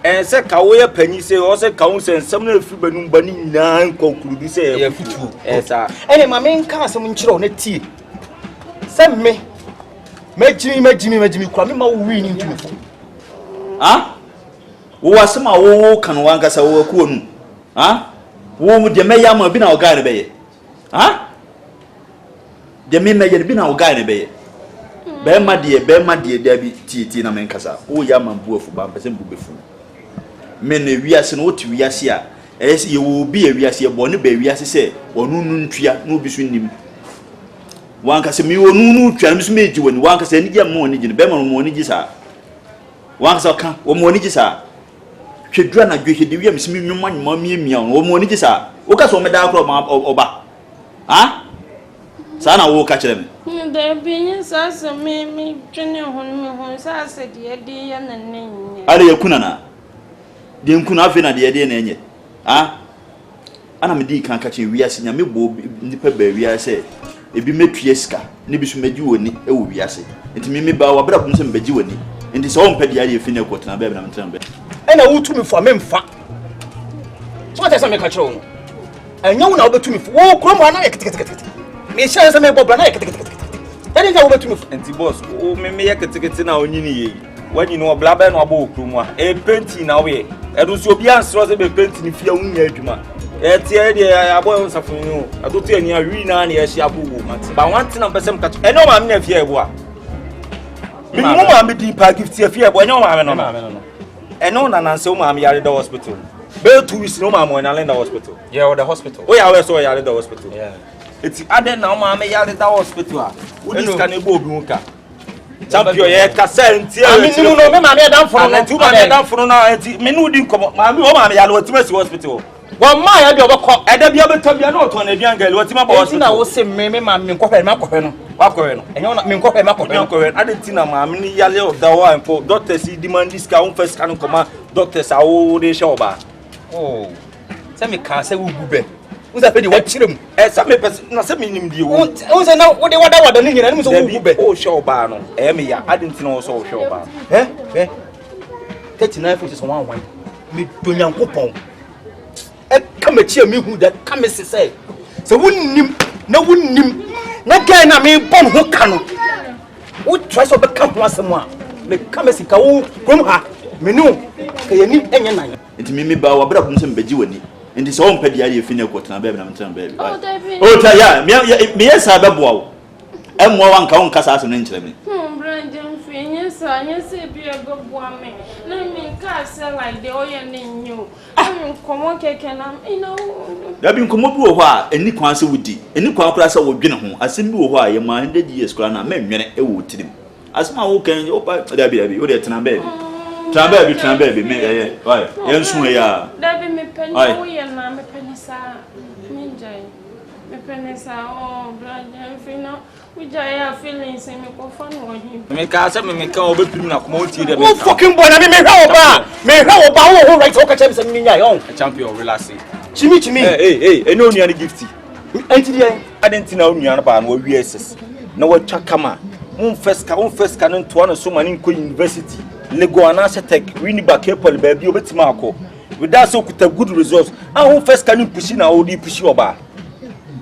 And say Kawaya Penny say also counsel and some of the Benum Bunny nine conclude say, yes, sir. And my main castle in Chron tea. Send me. Make Jimmy, cramming my winning to me. Ah? Who was some old can want us a woman? Ah? Who would the mayor have been our guide bay? Ah? The men may have been our guide bay. Bema dear, Debbie Tina Mencasa, oh, young man, poor for bumpers and before. Men, we are so to we are here, as you will be a reasia bonny baby, as I say, or no tria, no between him. One can say, you no transmit you, and one can say, any morning in the Bema morning is her. Once I come, or morning is her. She drank a great deal of me, mommy, or morning is her. Look at some dark or back. Ah? Sana will catch them. There being such a me, Junior, who said, dear, and name. Are you Kunana? The Kunafina, the idea, and yet. Ah? Anamidi can't catch you. We are seeing a milk nipper baby. I say, if you make Piesca, Nibis made you and it will be assay. It may be our brothers and Bejuani, and his own petty idea of Finna Cotton, and Trump. And I would to me for men fat. What does I make a show? And you know to me for Cromwell. Me shares a member, but I get it. That is over to me. And the boss, oh, me make a ticket now. When you know a blabber or book, a painting away. Edu so bi ansro se be paint ni fie wunya adwuma. Tie de aboy nsafo ni o. Atoto ani awi na na ye hia bubu. Ba wan tina pesem ka. E no ma me na fie ebo a. Me mo ma me di pa gift fie ebo enyo ma me no. E no na nanse o ma me yare the hospital. Be 2 weeks no ma mo na Lenda hospital. Yeah, the hospital. Oh yeah, we so yare the hospital. Yeah. It's ade na o ma me yare the hospital a. Wo dis ka na ebo obi nka. Champion ye ka say ntie. Ami ni no me ma me dan foro no. Tu ma me dan foro na enti me no di nkomo. Ma me o ma me yare watima si hospital. Wa ma ya bi obekọ. Ede bia betabia na oto na bia ngale watima ba hospital. Enti na wo se me ma me nkọhwe ma kọhwe no. Wa kọhwe no. Enyo na me nkọhwe ma kọhwe. Ade tina ma me ni yale of the one for doctors demand this ka on first kan koma doctors a wo de she oba. Oh. Say me kan say wo gube. Unza pe di wa chirem. Say me person na say me nim di wo. Unza na wo de wada ni nyina ni so wo gube. O she oba no. Me ya ade tina wo so she oba. 39 foot is 1 me donyankopon. E kamachia me hu that kamese say. So wunnim na guy na me bon ho ka no. Wo try so be ka ho asem a. Me kamesi ka wo krom ha. Me no ka yani enye nan. Nti mimi ba wa bra kum se mbeji wani. Nti so on pedi ari efi na kwotena ba na mtena ba. Oh ta ya me yesa ba boa wo. Emmo wa nka won kasa aso no nkyere me. Brandon Finya say be a good woman. No me ka say like the oil in you. I'm come keke na you know. Da bi nkomo bi wo ho a eni kwan se wudi. Eni kwan kura se wo dwene ho. Asem bi wo ho a ye ma 100 years kura na ma nwene e wo tirim. Asem a wo kan o pa da bi wo de tena ba. Tena ba bi me ye. Why? Ye nsu ya. Da bi me penny wo ye na me penny sa. Me jai. Me penny sa oh Brandon Finya. We jaya feelings and me go fun on him. Me ka say me ka obepim na koma otie de. Wo fucking boy na me hwe oba. Me hwe oba wo right o ka chem say me nya yo. Champion relax. Chimi. Hey, ene onua ne gifti. Enti dey. Adenti na onua na ba na wo ss. Na wo twa kama. Un first ka no to na so mani nko university. Lego anase tech wini ba capable ba bi obetima akọ. Without so kuta good results. Un first ka no pushi na wo di pushi oba.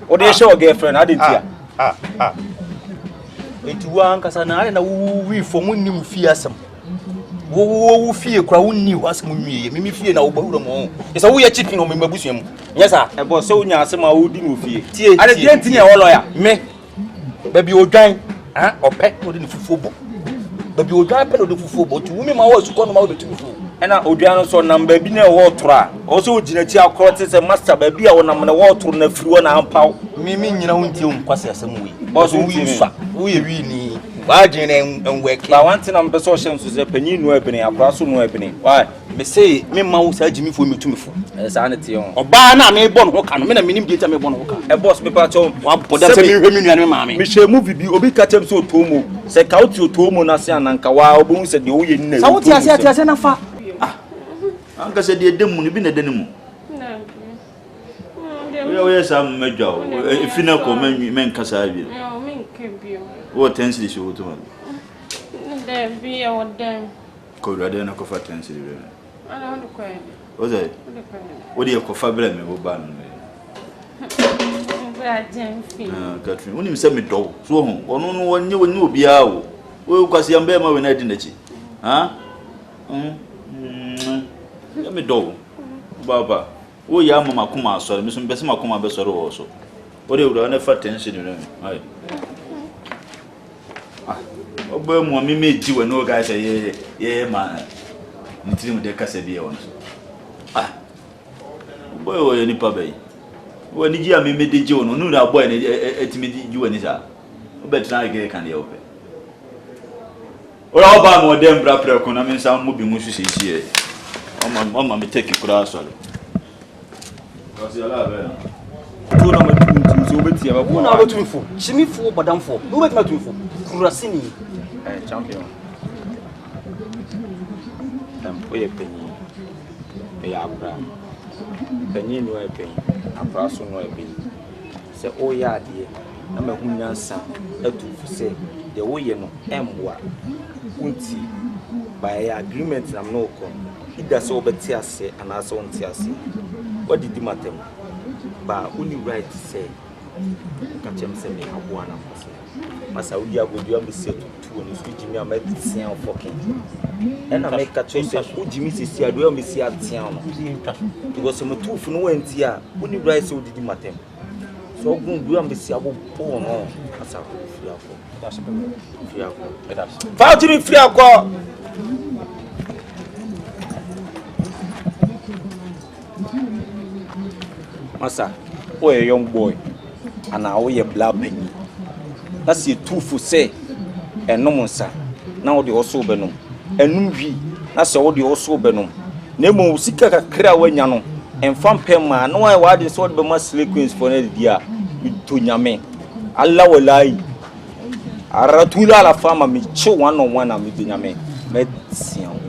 O dey show girlfriend adenti a. Enti wa nkasa na ale na wi fo munnim fie asem wo fie kra wonni wasem nwie mimi fie na wo bahuro mo esa wo ye chipping no memabusua mu nyesa E bo so nya asem a wo di no fie tie ade tie nti ya wo lawyer me baby odwan ope no de fufuo bo baby odwan pe no de fufuo bo ti wumi ma wo suko no ma wo betumi fu ena odwan no so number bi na wo tora o so ogina chi akoro te se master ba bi a wo nam na wo toro na firi wo na ampaw mimi nyina ho ntie nkwase asem wi boss wi fa wo ye wi ni wa gene enweke ba wanti na mbe so hye nso se panyi nu abene akora so nu abene why me say me ma wo sa jimi fo metumi fo sa na tie on oba na me bon ho ka no me na minim die ta me bon ho ka e boss me pa cho wa boda se me hwe me nua ne ma me me hye movie bi obi ka tem so otomo se ka oti otomo na se ananka wa obo se de wo ye nna sa wo ti ase na fa Anka se de demu ni bi na denu mu. Yo sam medjo. If na ko men kasa bi. No, me kebio. What tense show to man. There be or them. Ko rade na ko fa tense bi. I don't know. O say. O de ko fa bra me bo ba no. Brandon Finya. Catherine, unim se me do. So ho. Ono no wonye obi a wo. Wo kwase am be ma we na di na chi. Ha? Ya me do. Baba. Wo ya mama kuma asore, me so be se makoma be sore wo so. Wo de wura na fa tension ni. Ai. Oba mu ami meji we no ga say ye ma. Ntirim de kasa bi e won so. Boy wo ye ni pa bai. Wo ni ji ami me de ji won no na boy na etimi ji woni sa. Wo be try ge kan ye ope. Ora oba mo dem bra pre ko na me nsa mo bi mu hwehwe hie. Mama me take kura so. Kasi ala be. Tu na ma tuntum so beti ya ba wo na betumi fo chimi fo badam fo wo betumi atumi fo kura sini champion. Oye penyi. E abra. Penyi no e penyi. Abra so no e penyi. Se o ya ade na ma hu nyansa atu se de wo ye no emboa. Unti by agreement na no ko. Ida so beti ase ana so unti ase. What did you matter? Ba only right to say catch him say me aboa na masa. Masa udi agodu am se tutu. on the switch me, I met the fucking. And I make a choice who Jimmy is here, do me see at town. Because I'm a two for no end here. When you rise, so did you matter. So good, do I see a bone on as a free alcohol. Found to me free alcohol. Massa, oh, a young boy, and now we a black penny. That's your two for say, and no one, sir. Now the also benum, and Numbi, that's all the also benum. Nemo Sika clear when you know, and from Pema, no, I wanted sort of must queens for the dear to Yame. Allah will lie. Aratula la fama me chew 1 on 1 and with Yame. Medicine.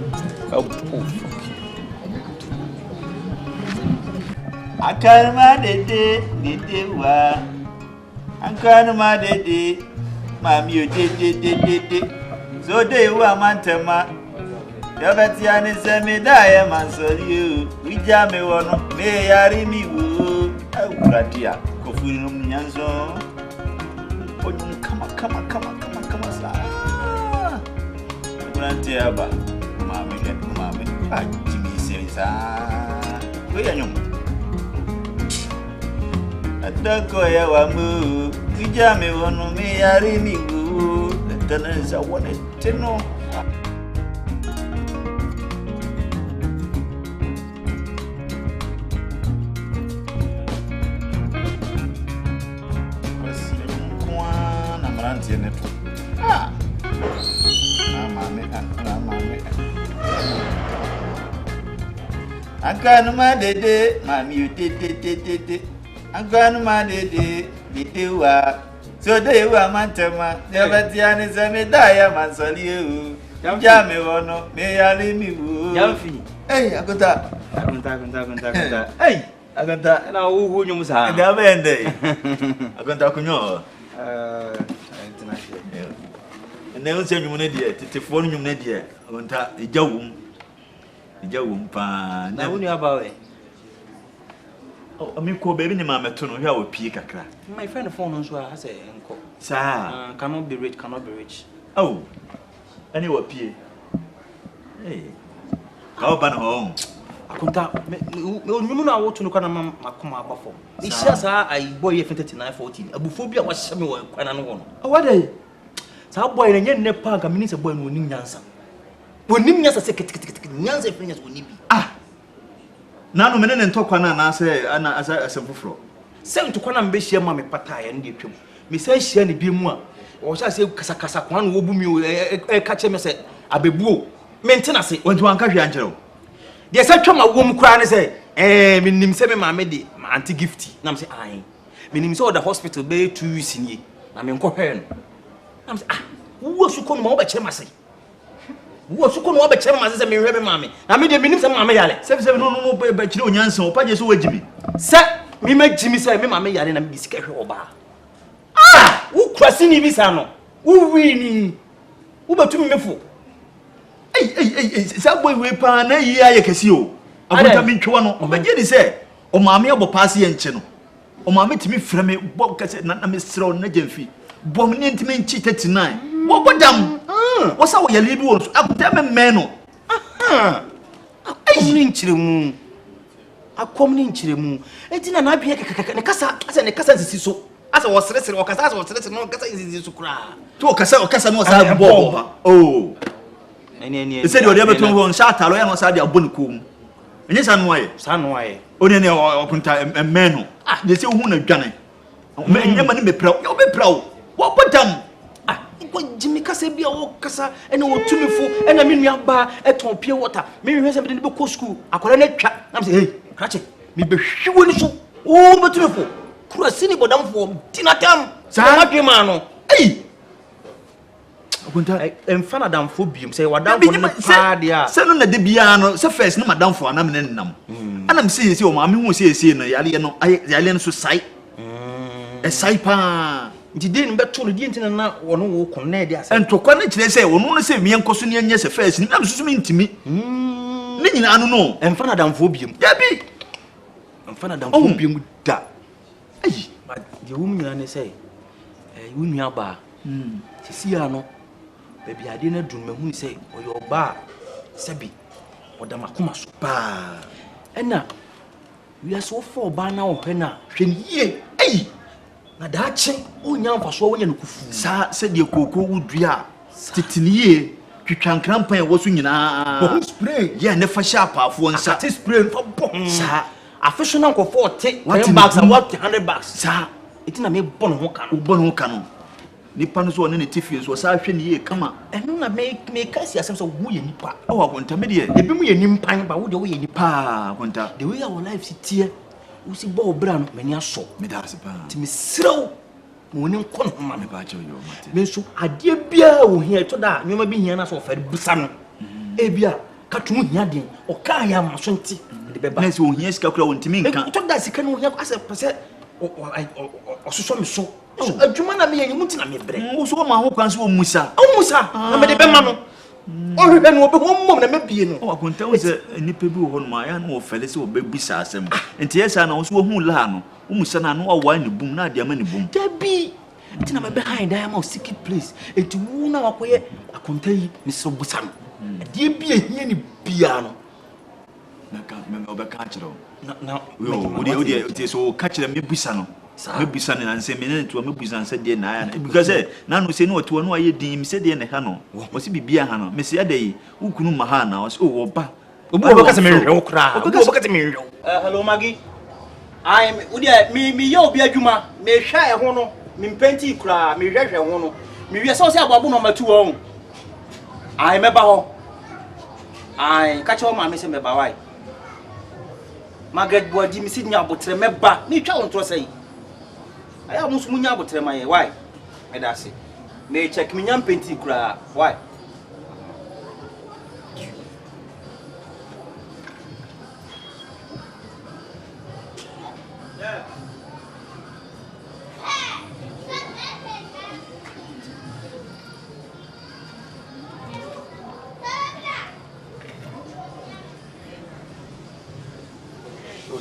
Akanuma de wa. Akanuma de mami o de. So de wa mantema. Yabatiane se me dae mansori o. Wija me wono me yari mi wo. Awuradia kofuri no nyanso. Onum kama sa. Brante aba. Mami ajimi se sa. We anyum. Adako ya wamu, kijame wono me yari migu, teneza wone teno. Basi kwa na mranti neto. Ah. Mame. Akanuma dede, mami you dede. Akanuma dede wa. So de wa mantema. Yabatiane zame daya mansali o. Jame wono me yali mi wo. Yamfi. Hey, akonta. Hey, akonta. Na wo nyum sa. Da bende. Akonta kunyo. International. Ne unse nyum ne die, tetefo nyum ne die. Akonta ejawum pa. Na woni abawe. Oh, amiko baby ni mama to no hwa opie kakra. My friend phone nso a say enko. Sa. Cannot be rich. Oh. Any opie. Hey. Ka ba no ho. Akonta me nyum na wo to no kana makoma abafo. Ihia sa ai boy 5914. Abufo bi a wahye me wo kwana no wo no. What day? Sa boy na nye nepa ga mini se boy no onim nyansa. Onim nyansa se ketekete nyansa efre nyansa onim bi. Ah. Nanu menene ntokwa na ase ana asefufuro. Se ntokwa na mbe hia ma me pata ya ndi atwam. Me se hia ne bi mu a o sha se kasa kwa na wo bu mi ka che me se abebuo. Me ntena se Wontu anka hwe ankyerɛw. De se twama wo mu kra ne se me nim se me ma me de anti gift na me se ai. Me nim se o da hospital be 2 weeks nie. Na me nkɔhwɛ no. Na me se wo su ko no ma wo ba kyerɛ ma se. Wo su ko no wo ba kyerɛ ma se me hwɛ me ma me. Na me de me nim se ma me yale. Se no ba kyerɛ onyansa o pa je so wagimi. Se me magimi se me ma me yale na me bisika hwɛ oba. Wo kwasi ni bisa no. Wo wi ni. Wo batumi mefo. Sa boy we pa na yi aye kesi o. Abuta mi ntwe no. O bagye ni se o maame abo paase ye nche no. O maame timi frɛ me bo kase na me srɛ o na jamfi. Bom ni ntimi nchi 39. Wo bodam. Wo sa wo yale bi wo so. Abuta me no. Akomni nchiremu. Etina na abia ne kasa sisi so. Asa wo sere o kasa no kasa sisi so kura. To o kasa no sa bo. Oh. Eni. Se de o de beto ho sha atalo ya no sa de abon kom. Enye sa no aye. Oni ne okunta emme no. De se hu na dwane. Enye ma ne mepra. Yo bepra wo. Wo bodam. Ko jimi kasa bia wo kasa ene wo tumifo ene me nua ba eton pie water. Me hwe se be de ko school. Akora na twa. Na me say hey, krache. Me be hwiwo ni so. Wo betumifo. Kura sini bodamfo tinatam. Sa ma dwe ma no. Hey. Akunta emfa na damfo biom say wadamfo no pa dia. Se no na de bia no se first na madamfo ana me nenam. Ana me say o ma me hu say no yale no so sai. Sai pa. Nti de ni beto no di ntina na wono wo kon na de ase. Entokwa na kire say wono no say me enkoso ne anya se first ni na so me ntimi. Ne nyina anu no. Emfa na damfo biom. Ya bi. Emfa na damfo biom da. Ai, ma de wo nyina ne say wo nua ba. Sisi ya no. baby ade na dun mahu say oyo ba sebi odamakoma so pa ena we are so for ba na ohwe na hweniye ei na daache onya mfaso wonya no kufu sa se de koko wudua titiniye twitwankran pan wo so nyina spray ye ne fa sharp afo nsa ati spray fa bom sa afisho na nko 40 $10 and what $100 sa etina me bon ho kan wo bon ho kan nipa no so one ne tifie so sa hwe ne ye kama eno na me kasi asem so wo ye nipa o akonta me de ebi mu ye nimpan ba wo de wo ye nipa akonta the way our life sit here we see bo bra no mani aso me da se pa ti me srew mo ne nko no ma me ba je yo mate me so ade bia wo hia to da nyoma bi hia na so fa busa no e bia ka tu hia den o ka ya ma so nti de beba na se wo hia sika kura wontimi nka to da sika no hia ase pese o so me so adwuma na me yen muti na me bre wo so ma ho kwan so wo musa na me de bema no o hwebe no obe ho mom na mabie no o akonta wo se nipa bi wo ho no ma ya no wo fele se wo bebusa asem enti yesa na wo so wo hu la no wo musa na no wa ni bum na de ama ni bum dabi tina me behind I am a secret place eti wu na wakoye akonta yi me so busa no de bia hia ni bia no na ka me obeka kire na wo de so ka kire me busa no me busa ne na nse me ne to me busa nse de na ya because na no se ni oto no aye din me se de ne ha no wo se bibia ha no me se adai wo kunu ma ha na wo se wo ba obi obeka se me hwe kra obi obeka se me hwe hello Maggie I me ye obi adwuma me hwa e ho no me mpenti kra me hwehwe ho no me wie se o se aboabo no matu ho ai meba ho ai ka che o ma me se meba wai Margaret body me sidnya abotre meba me twa on tro sei aya musu munya abotre ma ye why me da se me check me nya mpenti kra why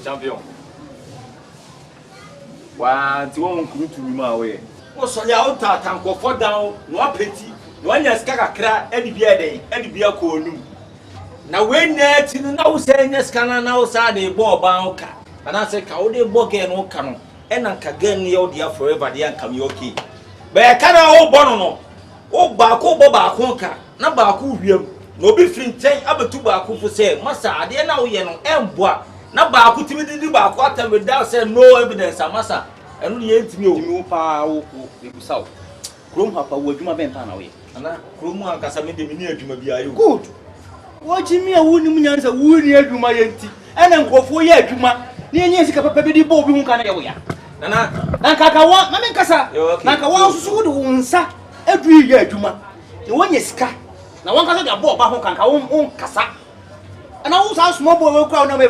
champion. Wa ti won kuru tu mi ma we. Wo so ya o ta tanko for down, no apeti. No anya ska kakra edi bia den, edi bia ko onum. Na we na ti na wo se nya ska na wo sa de bo ba o ka. Ana se ka wo de bo ge no ka no. E na nka ge ne yo dia forever dia nka mi okay. Be ka na wo bo no. Wo ba ko bo ba ko ka. Na ba ko hwiem. Na obi frinten abetu ba ko fo se masa ade na wo ye no emboa. Na ba ku timi didi ba ku atam without say no evidence amasa enu ne yentimi o mi pa wo bebusa o krom ha pa wo adwuma ben pa na we ana krom ankasa me de mi ni adwuma bia yo good wo jimi a wo ni munyansa wo ni adwuma yenti ena nkofo ye adwuma ni enye sika papa bi di bo bi hu ka na ye wo ya na kaka wa na me nkasa na ka wa susu wo de wo nsa adu ye adwuma ni wo nye sika na wo nkasa de bo ba hu kan ka wo nkasa ana wo sa small boy we kwa na me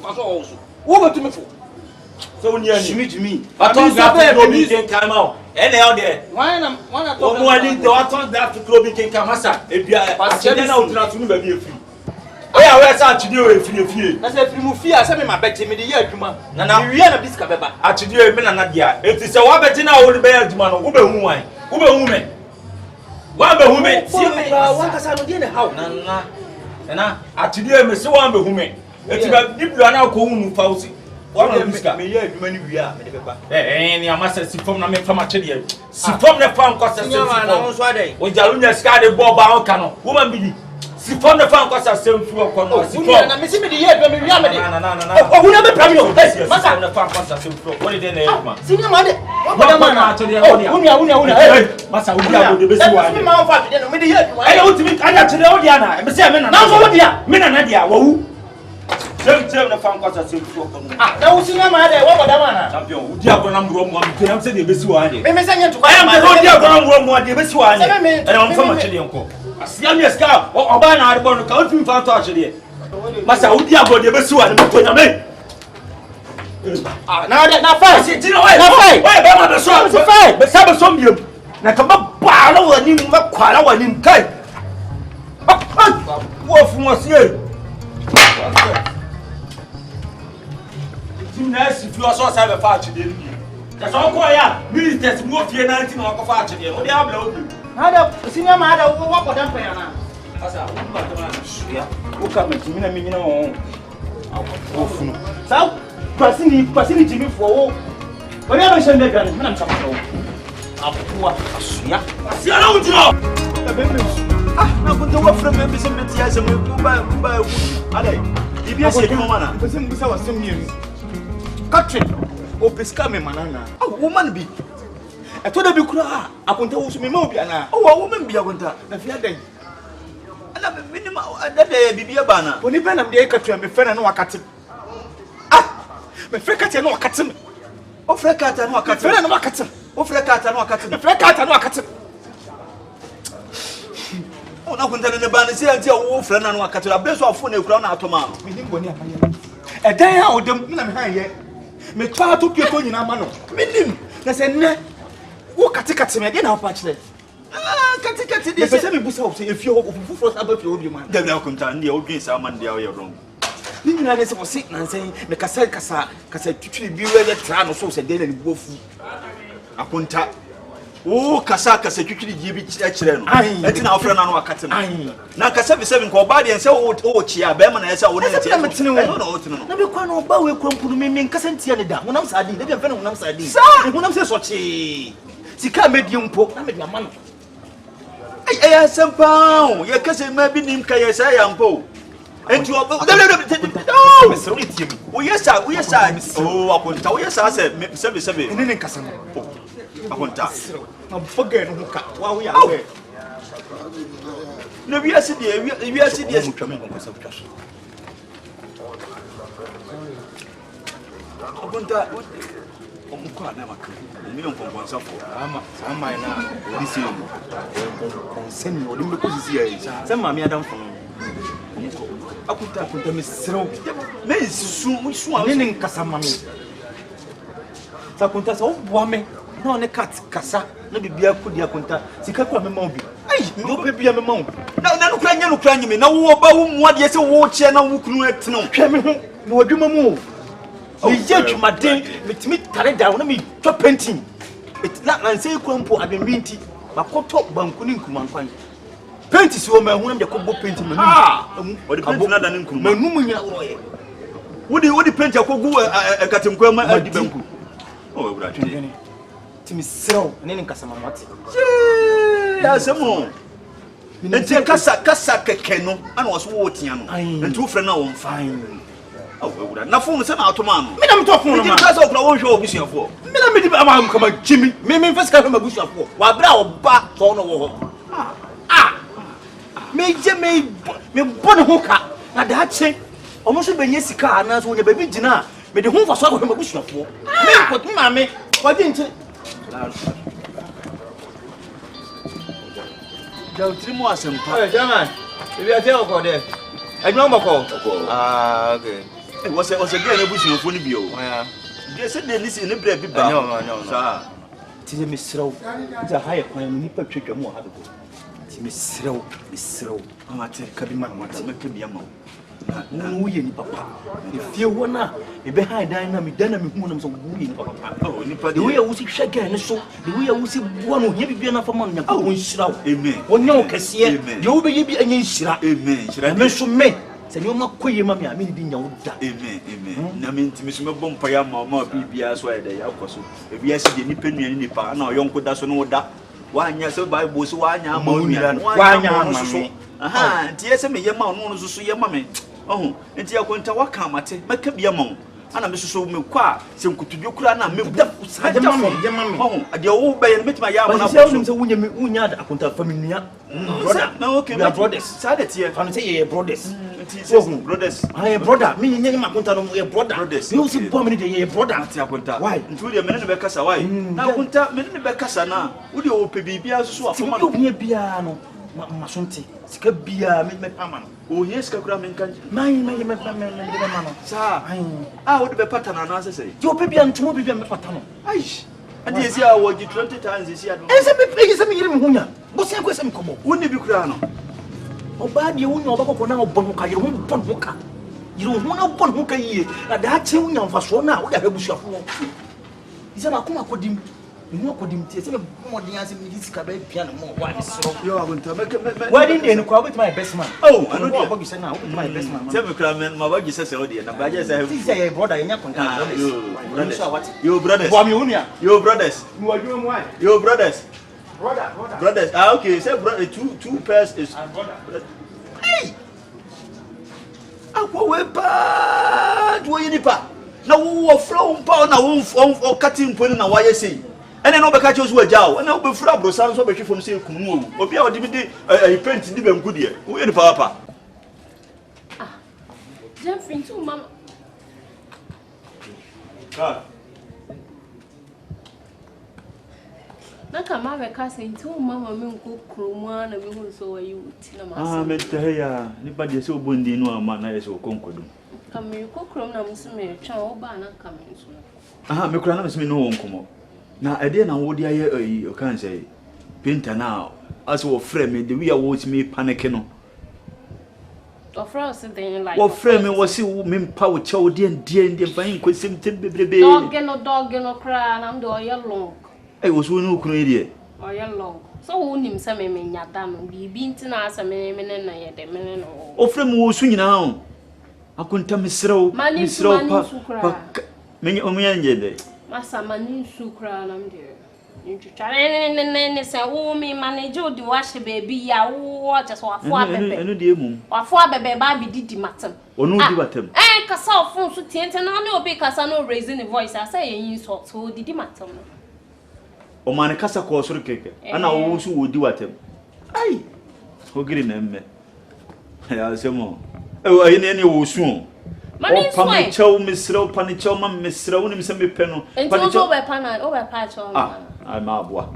faso wo so wo betu me fo so ni ani jimi aton da club ken come out ene e o de wana to o mo ali to aton da club ken come masa e bia ade na utra tunu ba bi efiri o ya we sa atudi o efiri na se efiri mu fi a se me ma beti me de ye adwuma na wie na biska beba atudi o me na dia eti se wa beti na wo be adwuma no wo be hu wan wo be hu me wa be hu me si me wa kasa no de ne how na atudi e me se wa be hu me eti ba diblo na ko hu fa usi wa be biska me ye adwuma ni wie a me de beba ni amasa si fom na me fama chede si fom na fa nko se si fom o jalu nya ska de bo ba o ka no wo man bidi si fom na fa nko se semfu ko no si fom na me si me de ye adwuma me wie a me de na o hu na be pram yo masa na fa nko se semfu ko de na e ma sini ma de o ba ma na unia masa udi abo de besi wa ni ma fa de no me de ye adwuma ayi o timi anya chede o dia na me se me na so o dia me na dia wo wu Sem na fan kwasa sem fu ko no. Na wo sinya ma de wo boda ma na. Champion, udi agona muro mo am kenam se de besi wa ade. Me se nya to kwa. I am the udi agona muro mo de besi wa ade. E na mo fama chede enko. Asia mi eska oba na ade bono ka o timi fa to a chede. Masa udi agona de besi wa ade mo to nya me. Na fa. Si ti no we. Na fa. We be ma be so. Si fa. Be sa be so miem. Na ka ba ba la wa ni ma kwa la wa ni kai. Wo fu mo sie. Na si fi oso sa be fa chide ni. Ta so ko ya ministers mo fie na nti na ko fa chide. O de abla obi. Hada senior ma hada wo ko dan payana. Asa wo ba ta na suya. Wo ka me timi na me nyina wo. Wo funu. Sa kwasini jimi fo wo. Wani aba shende gani me na mchama wo. Afuwa asuya. Asuya na unjiro. Na kunta wa fra me bese me tia se me ba. Ada. Ibi ase di mama na. Bese mbisa wa sem yemi. Katrin. O peska me manana. Woman bi. Eto da bi kura akunta wo so me ma obi ana. Wo me bi akunta. Na fi adan. Ana minima adada bibia bana. Oni be na me katwa me fe na wakate. Me fe kate na wakate me. O fe kate na wakate. Fe na wakate. O fe kate na wakate. Me fe kate na wakate. Ona kunta ne bana se anti wo fe na wakate. Abeso afo na ekura na atoma. Me nim boni amaye. Edan a odem na me han ye. Me twa to pieto nyina ma no. Me nim. Na se ne wo kate me de na opa kire. Kate dey say me busa wo say efie ho fufuro sa ba fie obi man. Da na kunta ndi o dwen sa man dia o ye wrong. Ni nyina dey say wo say na say me kasa twitwiri bi we tra no so say dey na ni bofu. Akunta o kasa twitwiri ji bi kire no. Enti na ofre na no akate no. Na kasa bi 7 ko ba de say wo chia ba ma na say wo na tie. Na be kwa no ba we kwampunu me kasa ntia ne da. Honam sa di, dey be na honam sa di. Honam say so chi. Sika medi mpo na medi amano. Ay sempao ye kase ma bi nim ka ye sa ya mpo. Enti o we yesa oh akonta we yesa se sebe ene nkasa no akonta na foga no ka wa we ya we na wi ase die mutwa me nkasa twa so akonta omukwa na maka mi no konkonsa fo ama na odisi konsen no limbe ko sisi ya se ma mi adam fo akunta me sero me su ne nkasa ma me sa kunta sa oboa me na one kat kasa na bibia kudi akunta sika kwa me ma obi ai no pe bia me ma na no kra nyime na wo ba wo mu ade se wo che na wo kunu eteno hwe me ho na wadwuma mu o ye dwumaden metimi tare da na me twa painting na say kwampo abembinti makoto banku ni nkuma nkwan paint si o ma hu na me ko bo paint me o de paint na da ni nkuma manum nya oye wodi paint akogu katemkwa ma adi banku o wura twene timi sero ne nkasa ma mate ya semo enti kasa keke no ana waso wo tia no enti wo frɛ na wo mfan wura na fo se na atoma no me na me to fo no ma kasa okura wo hwe obusuafo me na me di ama kama jimi me mfesika hwe mabusuafo wa bra oba to no wo ho me bone ho ka na da che omo so benye sika na so wonya ba bi gina me de ho fa so hwe mabusuafo me ko ma me wa di nche Jau trimo asempa. Hey, German. If you are there, go there. I know Moko. Okay. Hey, what's a girl na bushi ofo ni bio. Yeah. They said they listen ni bre bi ba. No. Sa. Ti me srew. Ti high kwan ni pa twetwa mu ha do. Ti me srew. Amate kabi ma amate me kabi ama. Na wo ye ni papa. Efie wo na e be high dan na me hu na so wo ye ni papa. Oh, ni pa de we ya wo si hwega ne so. De we ya wo si bua no hia bibia na fa ma nya ko nhyira. Amen. Wonya wo kese. De wo be ye bi anya nhyira. Amen. Nhyira. Me so me. Se nyoma koye ma me a me di nya wo da. Amen. Na me ntimi so me bom pa ya ma bibia so ya da ya akoso. Ebi ase de nipa nuani nipa na oyonko da so no da. Wanya se Bible so wanya ama nuani. Wanya ama so. Aha, nti ese me ye ma no so so ye ma me. Oh, nti yakonta waka amate maka bia ma ana me so me kwa se nkutudwe kura na me buda ade ma me oh ade wo be ye metima ya ma na so so wunya da akonta family brother na okay we are brothers sada tie fa no say ye brothers nti so brothers ah brother me nyenye ma akonta no ye brother brothers you see bomb me dey ye brother ati akonta why nti wo de me ne be kasa why na akonta me ne be kasa na wo de wo pe bibia so so afoma no bia no masonti sika bia me pama no o yes ka kura me nkan me ma no sa wo de be patana na ase sei yo pe bia ntomo bibia me patano ai ade esi a wo 20 times esi ado ese me pegi se me yire me hunya bo se ko se me komo woni bi kura no oba de wunya oba kokko na obon ho ka yire ho bon ho ka yire ho na bon ho ka yie na da che wunya mfaso na wo da bebusuafo isa na kuma kodim No could say more than this cabin piano more. Why You are going to make why didn't you call with my best man? Oh, I I don't know know what you said now. My best man. Tell me, Clement, my body says, oh, dear. I just Say a brother in your contact. Your brothers. Your brothers. You are doing what? Your brothers. Brother. Brothers. Ah, okay. Say, brother, two pairs is. Hey! I go way bad. Where you nipa? Now, who are from power now? Or cutting point now? Why you say? And then over catches were jaw, and I'll be frab, or sounds over from say, Kumu, or be our DVD, a paint, even good year. Who are papa? Jumping too, Mama. Nakama rekasa too, Mama, me cook room, and we will so you. Ah, Mr. Nobody so bundy no man, I so conquered. Come, you cook room, I'm some child, banner coming soon. Ah, me cranus me no one come. Now, I didn't know what you can't say. Painter now, as well, frame me, the way I watch me panicking. Or frost, something like what frame was see women power chow, dear, fine, question, baby. Dog, no cry, and I'm doing your long. I was no crazy. Or your long. So, won't him some in your dam be being to us a minute and I had a minute. Oh, frame was swinging now. I couldn't tell me so. Money, so cry. Many omen. Massa Mani Sukra, and I'm dear. You try and say, oh, me manage the wash baby, ya watch us or for baby. Or for baby, did the matter. Or no, do what him. Eh, Cassell phones to tent and I know because I know raising the voice. I say, you sort so did the matter. O man, Cassa calls or cake, and I also would do at him. Aye, who get in them? I say more. Oh, I any will soon. Panicho, Miss Row, Panicho, Miss Row, and some penal. And over panel, over patch. I'm a boy.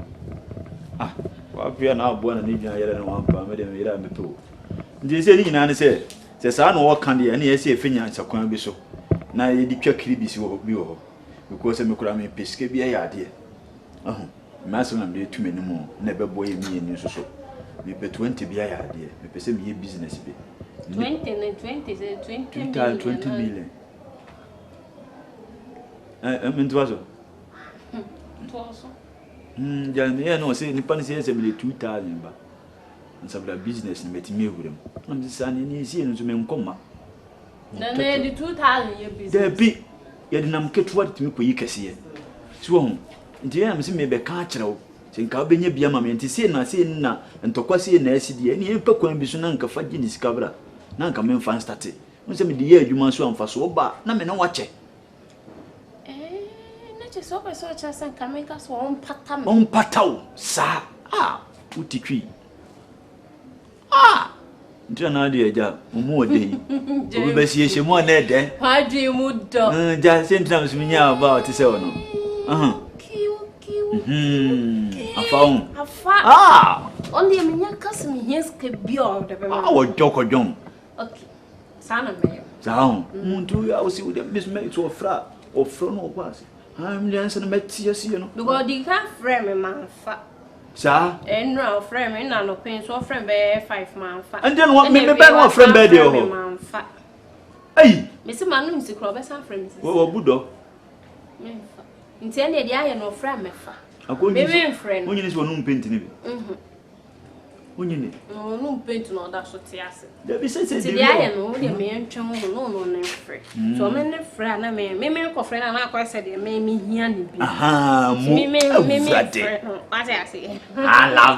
Ah, what we are now born and eating a one pound, Madame Miranda. This is any say, says I know what candy and yes, a finance of can be so. Now you declare Cribis will be all because I'm a cramming pisca be a idea. Oh, Master, I'm there too many more, never boy me and you so. Maybe 20 be a idea, maybe some year business be. 20 million. I mean, it was. Yeah, no, say, Nippon says 2,000, but and some business and met me with them. I'm the son in his ears to me come. Then the 2,000 year business. There be, yet I'm kept what to me for you can see. Swung, and the am see me be catcher. Think I'll be near Biamma and to see na see na and to quasi an SCD and you put when Bisonanka Fajin discover. Nanka men fan started. When some the year you must want for so bad, no man watch it. Not just over such as and can make us one patam. On patao, sir. Ah, Uti tree. Ah, John idea, more day. We best see more dead, eh? Why do you mood dog? Just sometimes we know about it, so no. I found. Ah, only a million cousin here's could be all the our joke or John. Okay, son of me. Down. 2 hours with them mismade to a frat or front or pass. I'm dancing a met you know. Because you can't frame a man fat. Sir, and no frame and no pain so frame bear 5 man fat. and then what made me better one friend bed man fat. Hey, Mr. Manu is the club as some friends. Well, Buddha. Intended the iron of frame. I go in friend. When you is one painting. When you need no paint no that's what I said. There be said the iron only a man no free. So many friend I mean, maybe friend and I quite said they made me hear me. Aha, me what I say. I love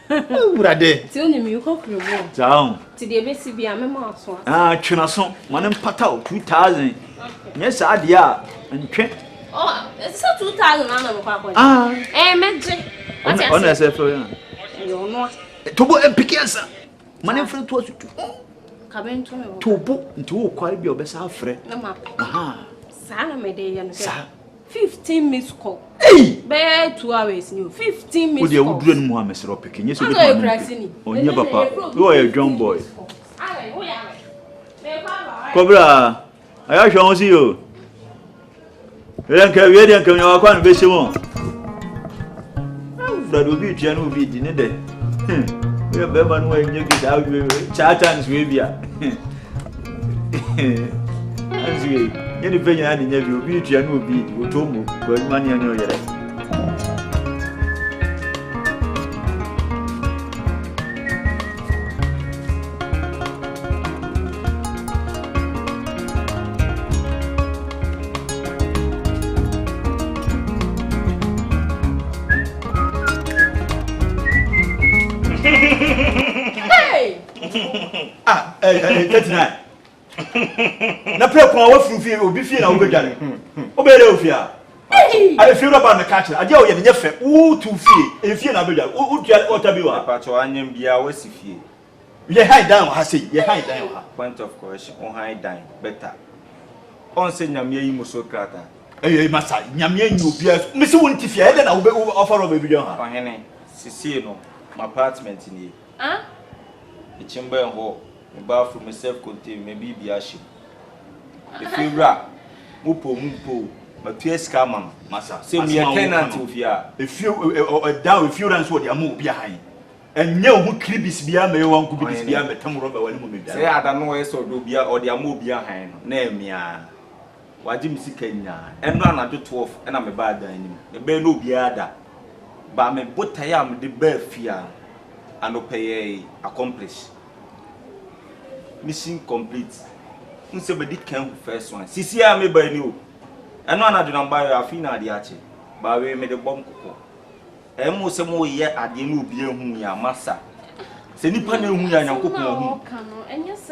her. Brother, tell me you cook your mom. Down to the BCB, I'm a mouse. Ah, Chinason, one and patao 2,000. Yes, I dear, and check. Oh, it's a 2,000 on Ah, magic. On as a friend. You know, to book a picasa. Money friend was come into me to book into quite be your best half friend. Aha, Sana Medea and 15 missed call. Hey, bear 2 hours new 15 minutes. Would you would Mohammed Ropic? Yes, you oh, yeah, papa. You are a young boy. Cobra, I shall see you. You don't care, you don't come, you are quite busy. That will be general be dinner day. We have ever when you get out with chat and Swabia. Any venue and you will be to no be Utomo, but money on your head. Hey! 39. Na pray ko wa fufie obi fie na wo bedware. Obere ofia. I feel about the catcher. I tell you, you fe. Who to fie? If you na bedware, who tell what be wa? Pacho anyem bia wasi fie. Ye hide down ha say, ye hide down ha. Point of correction, on hide down better. On say nyame yi muso krata. Eh masa, nyame nyi obi a. Me se won ti fie, e na wo offer of bedware ha. Ohene, sisi no, my apartment ni. Ichimba ho. Me bathroom me self contained, me bibi ashim. If you rap, mupo, my PS come massa. Say me a tenant of ya. If you down, if you run so the amu behind. And no who cribis bia me one could be bia me tamu rubber when moment. Say I don't know so do bia or the amu behind. Name ya. Wajim si Kenya. And run at the 12 and I'm a bad dining. The bear no biada. But me but I am the bear fear and no pay accomplish. Mission complete. Unse be dit kan first one. Sisi a me ba ni o. Eno ana de number ya fi na ade ache. Ba we me de bom kokko. Emo se mo ye ade na obi ehun ya masa. Se nipa na ehun ya nyankopon ehun.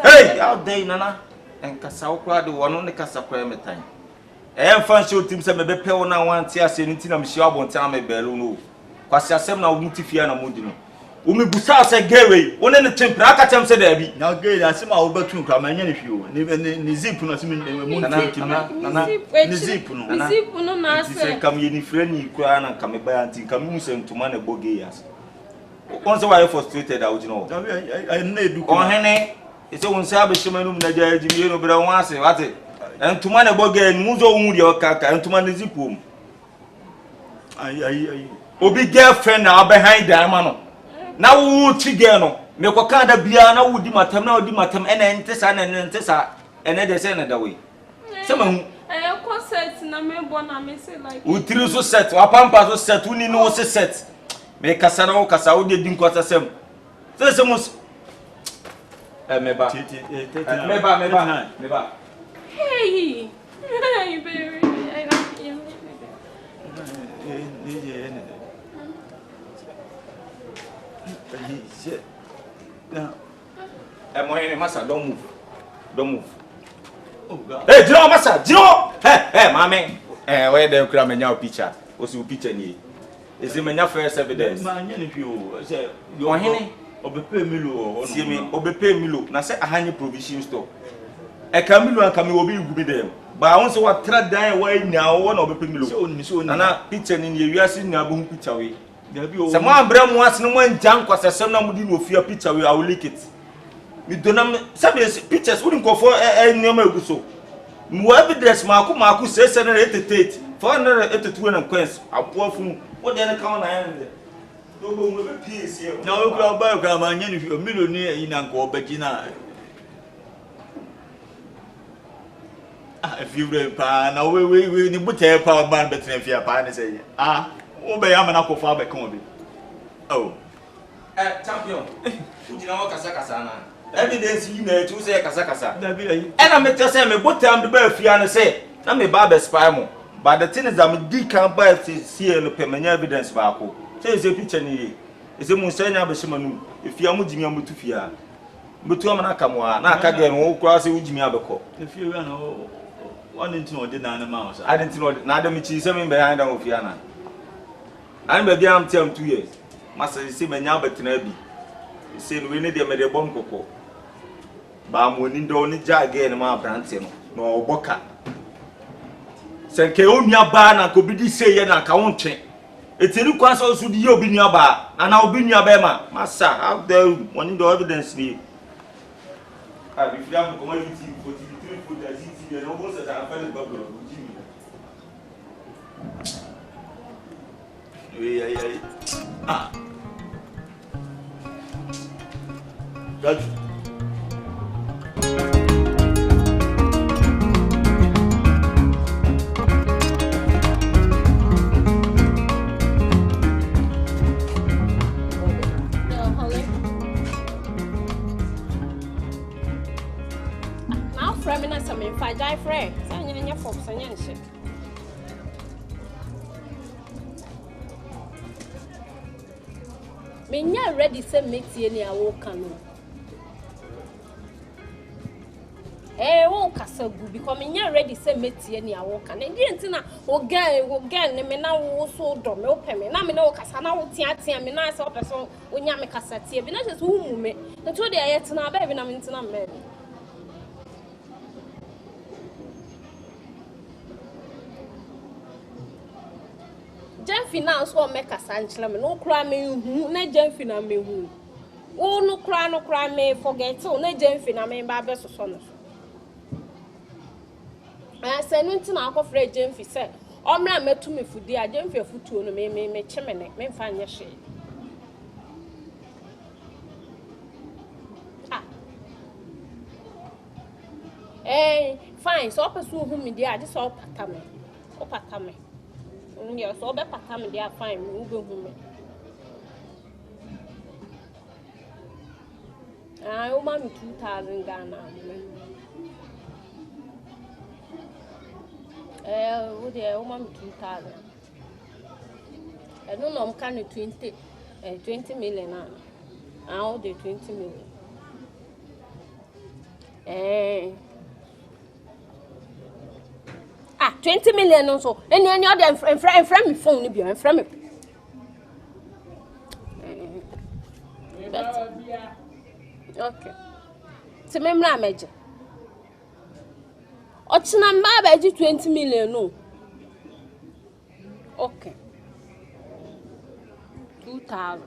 Hey, out there nana. Enkasa okra de wono ne kasa kwa metan. Emfa nche otim se me be pe wo na wanti ase nti na me hia abontan me belu no. Kwasi asem na wo mutifia na modi no. Umi busa se gewe wona ne tempera aka tem se da bi na gewe asema wo batu nkra ma nya ne hwio ni zip no asema mu nana ni zip no na ase se kam ye ni freni kura na kam ba anti kam mu se ntuma na boge yas on se why frustrated out no I na edu on hene ese won se abeshema no na ja ajimi no bra won ase wate ntuma na boge mu zo wu de okaka ntuma na zip wo ai obi girlfriend na behind the man no na wo chige no me koka da bia na wo di matam ene ntesa na ntesa ene de se na da we se ma hu concert na me bona me say like utiri so set wa pampa so set uni no se set me kasa na wo kasa wo de din kwata sem se mo me ba hey baby I love you Moyene masa don't move oh god hey jiro masa jiro hey mame where dem kura menya picture o si picture ni ese menya first evidence ma nya ne pio say ohene obepe milo o si me obepe milo na say ahanye provision store kamilo an kami obi gubi dem ba won se wa tra dan wa nya wo na obepe milo na picture ni ye wiase ni abu picture we se mo ambra mo ase no mo njan kwasesem na mo di no ofia picture we I will leak it mi donam sabe pictures wouldn't go for nyoma eguso mo evidence maku say 788 482 na coins apofu what dey count na yan do go mo be pc na we kura ba kura ma nya ni milo ni ina nko obagina if you pa na we ni buta pa ban betre fia pa ne say wo be ya mana ko fa be kan obi oh champion ujina wo kasa na evidence you na etu say kasa na bi ayi ena me tell say me botam de ba afia no say na me ba be spy mo but the thing is that me di kan ba see no permanent evidence ba ko say picture ni ese mu say nya be shema nu efia mu jimi amutu fia betu amana kamwa na aka ge no kura say ujimi abeko efia we na one into no de na na ma so I didn't know na dem chi say me behind am ofia na an be am tell 2 years masa say me nya betina bi say no we ne de me de bom kokko ba mo ni do ni jage ne ma brante no oboka senke onua ba na ko bi di say ye na ka wontwe etiri kwa so so di ye obi nua ba na obi nua ba ma masa how there one the evidence ni bi fiam ko ma yuti 43 foot da ziti no bo se ta fa le bablo jimi we me fa jai friend. Sanya for sanya shit. Me nya ready say make tie ni awo kan no. Won't kasa gu because me nya ready say make tie ni awo kan. E di ntina o girl ne me na wo so do me open me. Na me na wo kasa na wo tia me na say person wo nya me kasa tie bi na just wo mu me. Na to dey ayet na ba bi na me ntina me. Jen finance or make a sanchla me no cry me hu na jen fina me hu o no cry me forget so na jen fina me ba be so no say no ntina akofre jen fi say o mra metu me fudi a jen fi afutuo no me cheme ne me fa nya hye fine so person hu me dia just o pata me yeah, so be pata me dey fine me go hu me. O ma me 2000 Ghana. O dey o ma me 2000. I don't know I'm kind of 20 million now. O dey 20 million. 20 million also. Any other friend me phone be and friend me. Okay. Se me mra meje. Ochina mba beji 20 million no. Okay. 2000.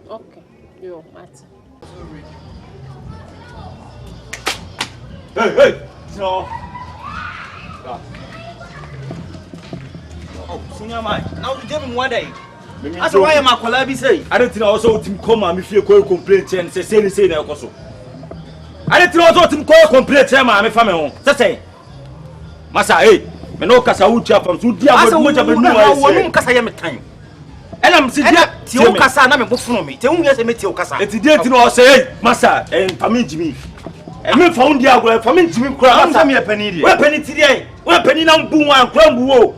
Okay. Yo, Martin. Hey. No. Oh, senior man. Now you give him 1 day. That's why I'm a collab say. I don't think also team come and if you call complaint and say na koso. I don't think also team call complaint man me family home. Say. Masa me no kasa utia from so dia go much about no I say. Kasa ye me time. And I'm see dia ti o kasa na me bofuno me. Te hu ye say me ti o kasa. Eti dia ti no say masa family Jimmy. Me found dia go family Jimmy kura masa me penny dia. We penny ti dia. We penny na mbu wan kura mbu wo.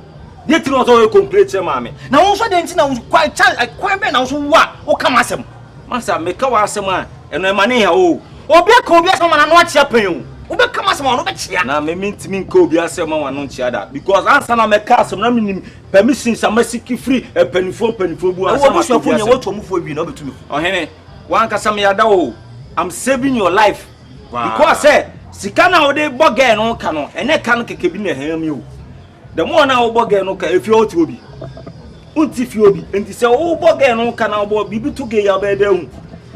Dia ti no so complaint man me. Na won so den ti na kwan be na so wa o kama asem. Masa me ka wa asem a eno e mane ha o. Obi ka obi asem na no achia pen o. Obi kama asem no be chia. Na me ntimi nka obi asem wa no chia da because answer na me ka asem na me permission sa masiki free penifo bu asem. Wo busuafo nya wo to mufo bi na obetumi. Ohene wan ka sam ya da o. I'm saving your life. Wow. Because say sika na wo dey boge no ka no ene ka no keke bi na ham you. The more na wo boge no ka efi o ti obi. Unti fi obi enti say wo boge no ka na wo bibi to ge ya be da hu.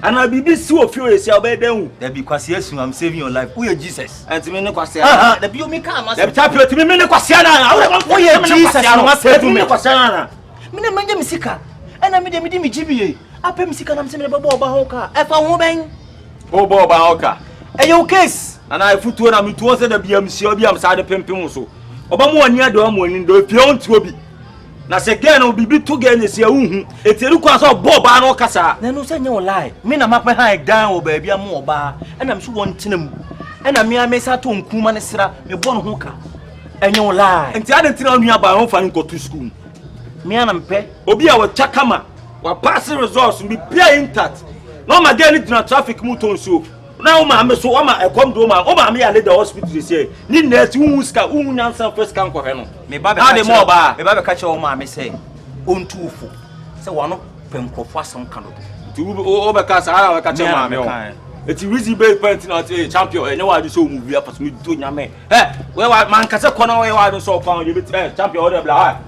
Ana bibi si o fi o esi ya be da hu. There be kwase asu I'm saving your life. Who you Jesus? Enti me ne kwase. There be o me ka am. There be tap you me ne kwase na. Who you Jesus no save me. Me kwase na. Me ne manja misika. Ana me de mi gibiye. Apem misika na me se me be bo ba ho ka. E fa ho ben. Bo ba ho ka. E your case. Ana ifutuo na mituo se da biam si obi am sa de pempem so. Oba mo ani ado am ani ndo pie on ti obi. Na se gen no bibi to gen ne se ahuhu. Eteri kwa so bo ba na okasa. Na no se nye o lie. Me na makpe han dan o ba bia mo oba. Ena me so won tenam. Ena me amesa to nkuma ne sra me bo no ho ka. Enye o lie. Enti ade tina nua ba ho fa nko to school. Me ana mpe. Obi a wa chakama wa pass results be pay intact. No ma get into traffic motor so. Na o ma me so o ma e kom do ma o ma me ya le the hospital dey say ni nurse wu ska wu nyansa first kan ko he no me ba be ka che me ba be ka che o ma me say ontuufo say wano penkrofo asem kan do ti o be ka sa ara ka che ma me o eti wizi be point na champion enye wa do so mu bia pass me do nyame we wa man ka se ko na we wa do so kan ye be champion o de bla ha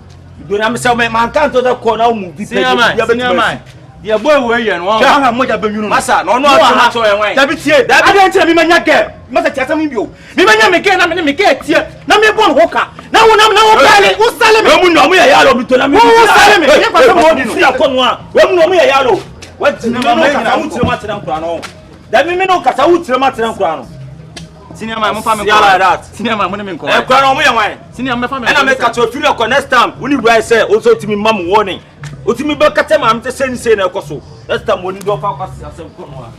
do nyame se man kan to de ko na mu bi pe dia boy we yen won ha moja benwunu masa no no atuma to enwen da bi tie da bi tie mi manya ge masa tie asam bio mi manya me ge na me ge tie na me bon ho ka na wo pale wo sale me mu no mu ya yalo bi to na me wo sale me ye kwa so mo di no ya ko no a wo mu no mu ya yalo wa ti na me ka wu tire ma tire nkura no da mi no ka sa wu tire ma tire nkura no senior man mo fa me ko like that senior man mo ne me ko e kwa no mu ya wan senior me fa me na me ka to firi ko next time we need right say also timi mam warning otimi be kata ma am te say na ekoso next time woni do fa kwase asem ko no a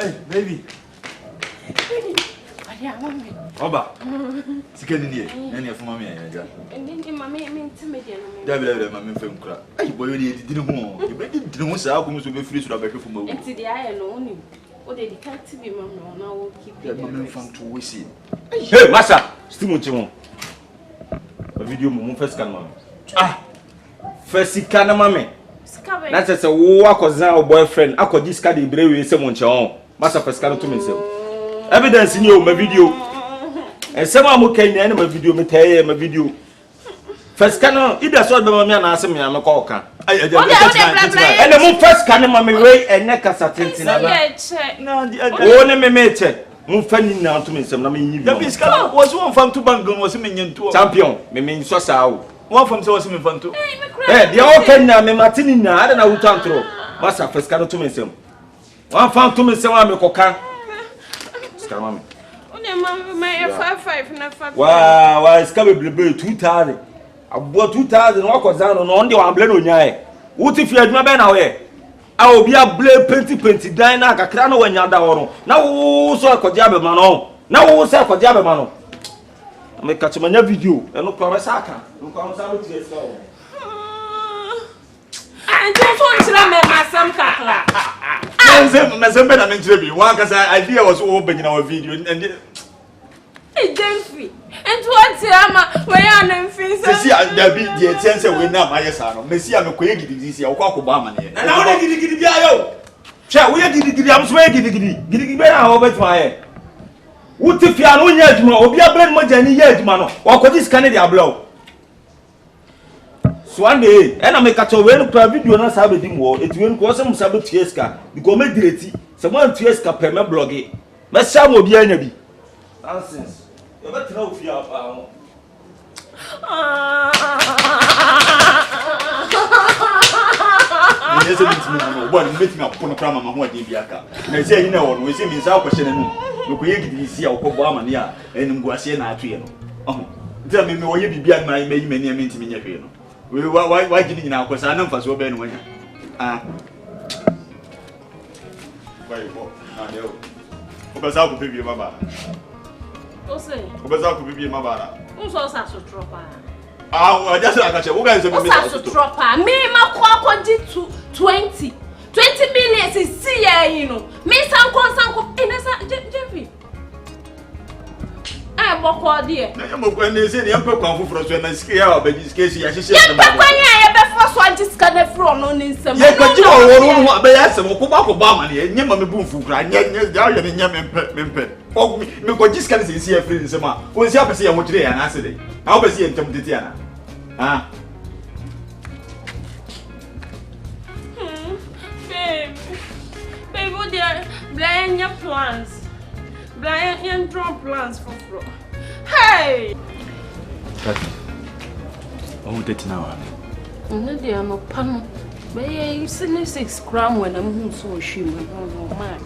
Hey, baby. Oba. Sikeni nie. Nani afuma me anya ja. Ndi mama me intimidate no. Dabi mama fem kura. Ai boyo de didi ho. E be didi ho sa akomu so be free so da be hwefo mawu. Enti de aye no oni. O de ka TV mama na wo keep. Ya mama fam to we see. Hey, masa, still chimo. A video mo first can mama. Ah. First can mama. Skabe. Na say wo akozan o boyfriend, akoji ska de brewe se mo nche on. Masa first can to me say. Evidence ni o ma video. And some am okay na my video me tell my video. First can either so be me na asem ya me call kan. Ai O de And the mo first can mama me we ene kasa tentina na. O ne me che. Mo fani na to me sem na me yi. Dabi ska was one fam to bangun was me nyentu. Champion, me so sa o. One fam say was me fam to. Eh, the okay na me matini na ada na utantro. Masa first can to me sem. One fam to me sem me kokan. Ska mama. My 55 na 5. Wow, it's coming blue 2000. About 2000 what was down on the one blend on ya. What if you had my banner away? I will be a blade painty diner, a crano when you're down. Now, so I could jab a man. Now, so I could jab a man. I make catch my video and look for a saka. Look on some of this. I don't want to remember some kakla. I mentioned one because idea was open in our video and Hey, Jenfrey. And what's Yama? Where are them things? see, there be the chance we now, my son. Messi, I'm a quick this year, Obama. And now they did it. Shall we did it? I'm swearing, did it better over my head. What if you are no yet, or be a blend much any yet, man, or could this Canada blow? So one day, and I make a video not sabbating war, it will cause some sabbath Tieska, because me dirty, someone Tieska per my bloggy. My son will be enemy. Nonsense. You better know if you are power. Yes, one meeting upon a crime among what Dibiaka. And I say, you know, we see me South question. You could see our Obama near and Guasiana Triano. Oh, tell me why you be behind my many meeting in your field. Why didn't you now? Because I know for so bad when because I could be your mama. Because I could be my mother. Who's also a trooper? Ah, just like I said, what guys are a trooper? Me, my quack did 20 million is see, you know. Me, some constant in a Jeffy. I walk all dear. When they say the emperor come for us when I scare, but this case, I should say, first one just got a from on in some. Yeah, but you don't want to ask them, Obama, and never be boom for crying, yet, oh, because this kind of sincere friends, who's up to see what today and answer it. I'll be seeing Tom Titiana. Ah, babe, dear, blind your plans. Blind and draw plans for Fro. Hey! oh, that's now. No, they are no panel. But you see, 6 crown when I'm so shame. Oh, man.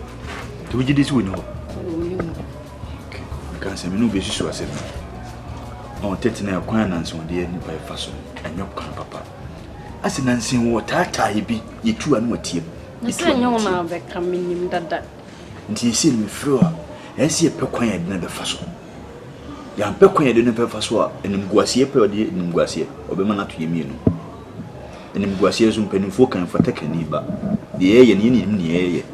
Do you this window? Because I'm no vision to accept. Oh, taking a acquaintance on the end by fashion and your papa. As an unseen water, tie be, you two and what team. You say, no, now they're coming in that. And he seen me through. I see a pequoin never fashion. Young pequoin didn't pay for swap, and in Guasia per day in Guasia, or Bemana to Yemino. And in Guasia, some penny folk and for taking neighbor. The air and you need the air.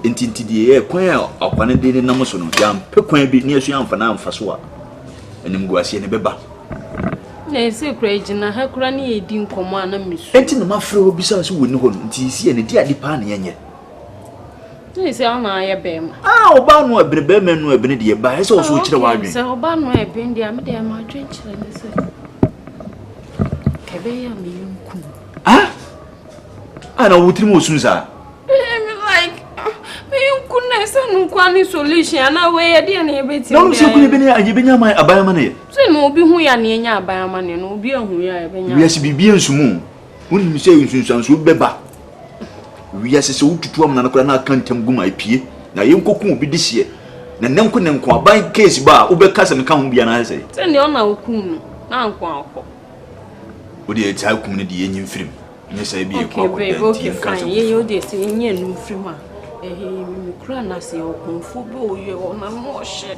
Into the air, quail, or one a day in Amazon, young pequoin be near young for now for swap. And in Guasia and Beba. They say, Craig, and I have granny didn't command a miss. And in my fro besides who wouldn't hold until you see any dear depani yet. They say, I'm a bear. Ah, Obama, a bearman, no ability, but I saw switch the wild. So, Obama, I've been there, my drink. Cabea me. Ah, I know what you soon, sir. Like, you couldn't send one solution, and away a dear neighbor. No, so could have been a Gibina, my abaya. Say, no, be who you are near by a man, and no be who you are. Yes, be being soon. Wouldn't you say you soon would be back? We are so to 2 and can't go my pee. Now you cook be this year. Then no couldn't buy case bar, Uber cousin can't be an answer. Send your now, coon. Now, quack. Would you tell community in film? Yes, I be okay, fine. You did see in your new free. Cry, say, or Kung Fu, you or no more shit.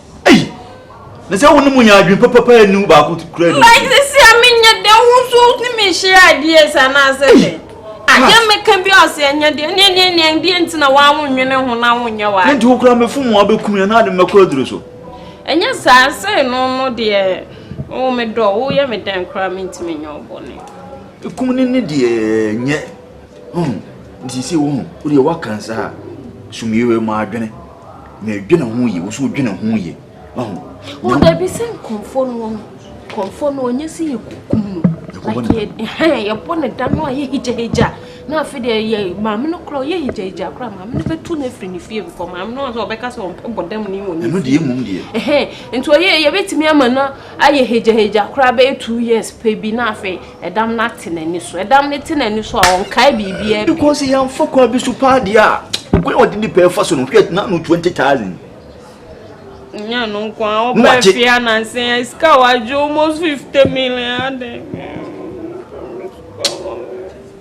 Let's say, when you are papa knew about to credit. Like this, I mean, there won't me share ideas and answer. I can't make a bios and you're the one you know now when you are. And to cram a fool, I'll be coming out in my quadruso. And yes, I say, no, dear. Oh, my door, you may damn cram into me, your bonnet. You come in, dear, yet. This is who you walk and say, Sumi, my granny. May dinner who you was who dinner who ye. Oh, there be some conform when you see you come. Like, upon a damn way, he now, Fiddy, mamma, no crow, ye, Jaja, cram, I'm never too nefree fear for my nose or because of them new. Dear, and to a year, you bet me a manner, I hate Jaja, crab 2 years, pay be nothing, a damn nothing, and you so a damn knitting and you saw on Kaibi, because he am for quite be super dear. What did the pay for some get not 20,000? Yeah, no, what Fiana say, I scoured almost 50 million.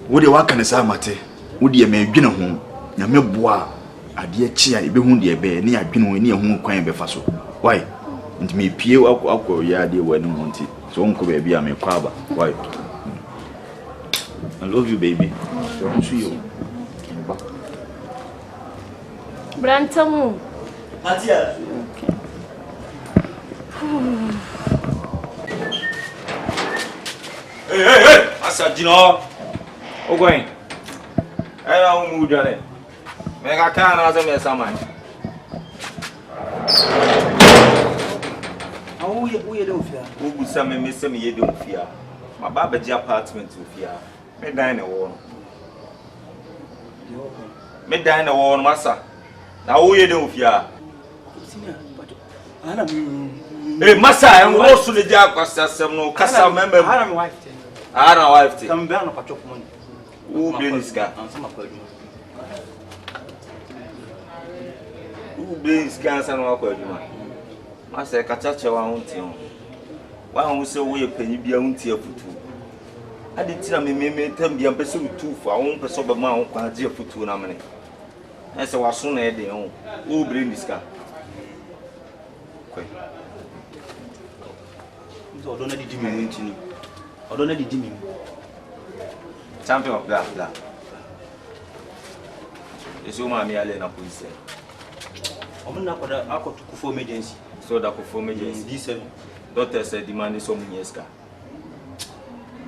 What do you want to say, Mate? Would you make dinner home? You may bois a dear cheer, be wounded a bear near Pino near whom quite be faso. Why? And me peel up ya dear when you want it. So Uncle Baby, I'm a crabber. Why? I love you, baby. Don't see you. Brantamu. Matia. Hey, Asa Gino. O going. I don't move on it. Make a can as a mess of mine. Oh, we don't fear. Who would some miss me? You don't fear. My baba's apartment to fear. Me dine a war. Me dine a war, massa. Now, we don't fear. Hey, massa, I'm also the jack was some no cassa member. I am wife. I don't wife. Come down a patch of money. Who blames car? Who blames cans and walk with you? Master, catch your own team. One who say we a penny be a own tear for two. I did tell me, tell me, I'm pursuing 2 for our own person, but my own quantity for 2 nominee. As I was soon at the own. Who blames car? I don't know the Jimmy. I don't know the Jimmy. Champion of black. It's your mammy, I learn a police. I'm not going to perform agency. So that perform agency. This doctor said the man is so many years.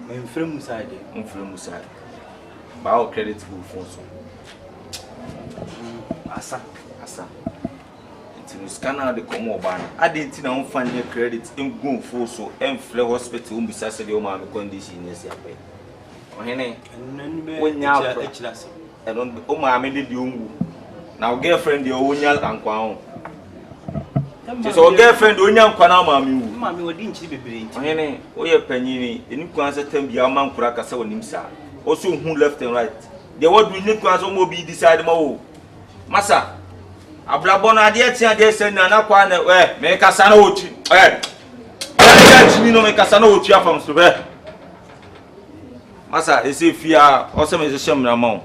I'm from Musade. But our credit will phone so. Asa. Until scanner the Como ban. I didn't know find your credit in Goon for so and Fleur Hospital besides the Oman condition. Yes, when you are and on the Oma made you now, girlfriend, your own young and crown. So, girlfriend, when young Panama, mammy, what didn't she be brilliant? Henny, or your penny, the new answer tell me a man crack a soul himself. Also, who left and right. The word we need to as almost be decided more. Massa, a blabona dear, they send an aqua where make us an old. You know, make us an old from Slovenia. Massa, is if you are awesome as a shaman among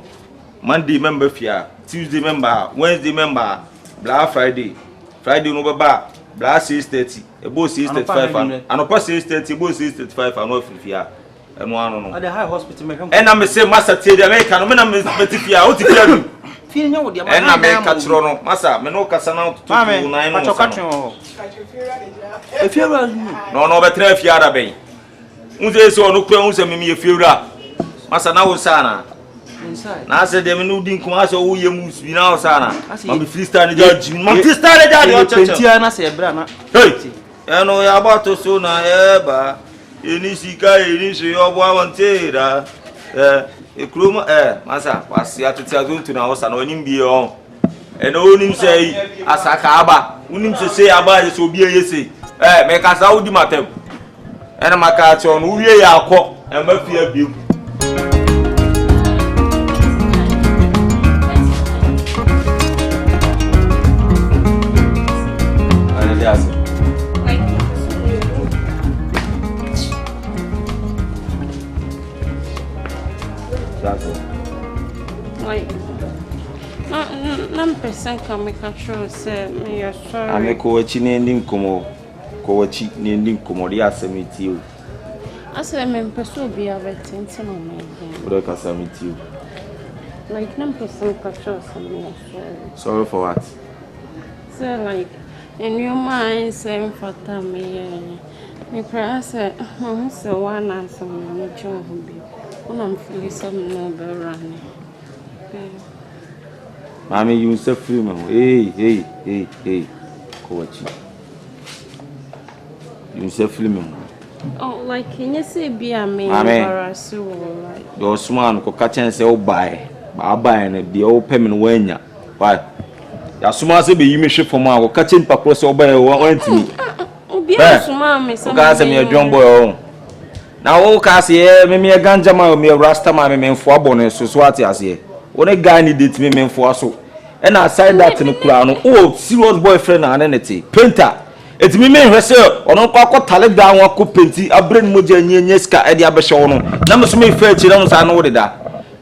Monday member fear, Tuesday member, Wednesday member, Black Friday no bar, Black 6:30, a boss 6:35, and a pass 6:30, boss 6:35, and off fear, and one at the high hospital. And I'm the same master till the American, I'm fear, out to tell you. Feeling you with your man, I make a trono, Massa, Menoka Sana to 9. If you're no better if you are a bay. Unze so no kwa unse me fiura masa na wo sana na se dem no din kuma so wo yem bi na wo sana ma me freestyle ne judge ma freestyle judge o cheche na se bra na hey eno ya bato so na eba eni sika eni so yo bo awantera ekroma masa wasi atete azuntu na wo sana onim bi o eno onim sei asaka aba onim se aba so bi eyese me kasa wo di matem ena makati on uye yakọ emafia biu alias 9% can make a sure say me are sorry. I make a chin como. Kowachi nending komori asemiti o. Asa me person be averting no me. What ka asemiti o? Like 9% ka sure me sorry. Sorry for what? So like in your mind same for me. Me cry say so one answer me job be. When I'm feeling some no be running. Mami you say free me. Hey. Kowachi. You say film. Oh, like can you say be a me embarrass you right? Your smart ko catch say o buy. Ba buy na de o payment wanya. Why? Ya smart say be you me hwe for ma ko catch papa say o buy want me. Obi a smart me say. Ka say me John boy o. Na o ka say me ganja ma me rasta ma me mfo abone so ati ase. O ne guy ni date me mfo so. And aside that no kura no o serious boyfriend na na te. Painter. Eti mi me hwese ono kwa tale da won ko penti abre no moja nye ska e dia be hwe no na me so me fa chi na no sa no wo da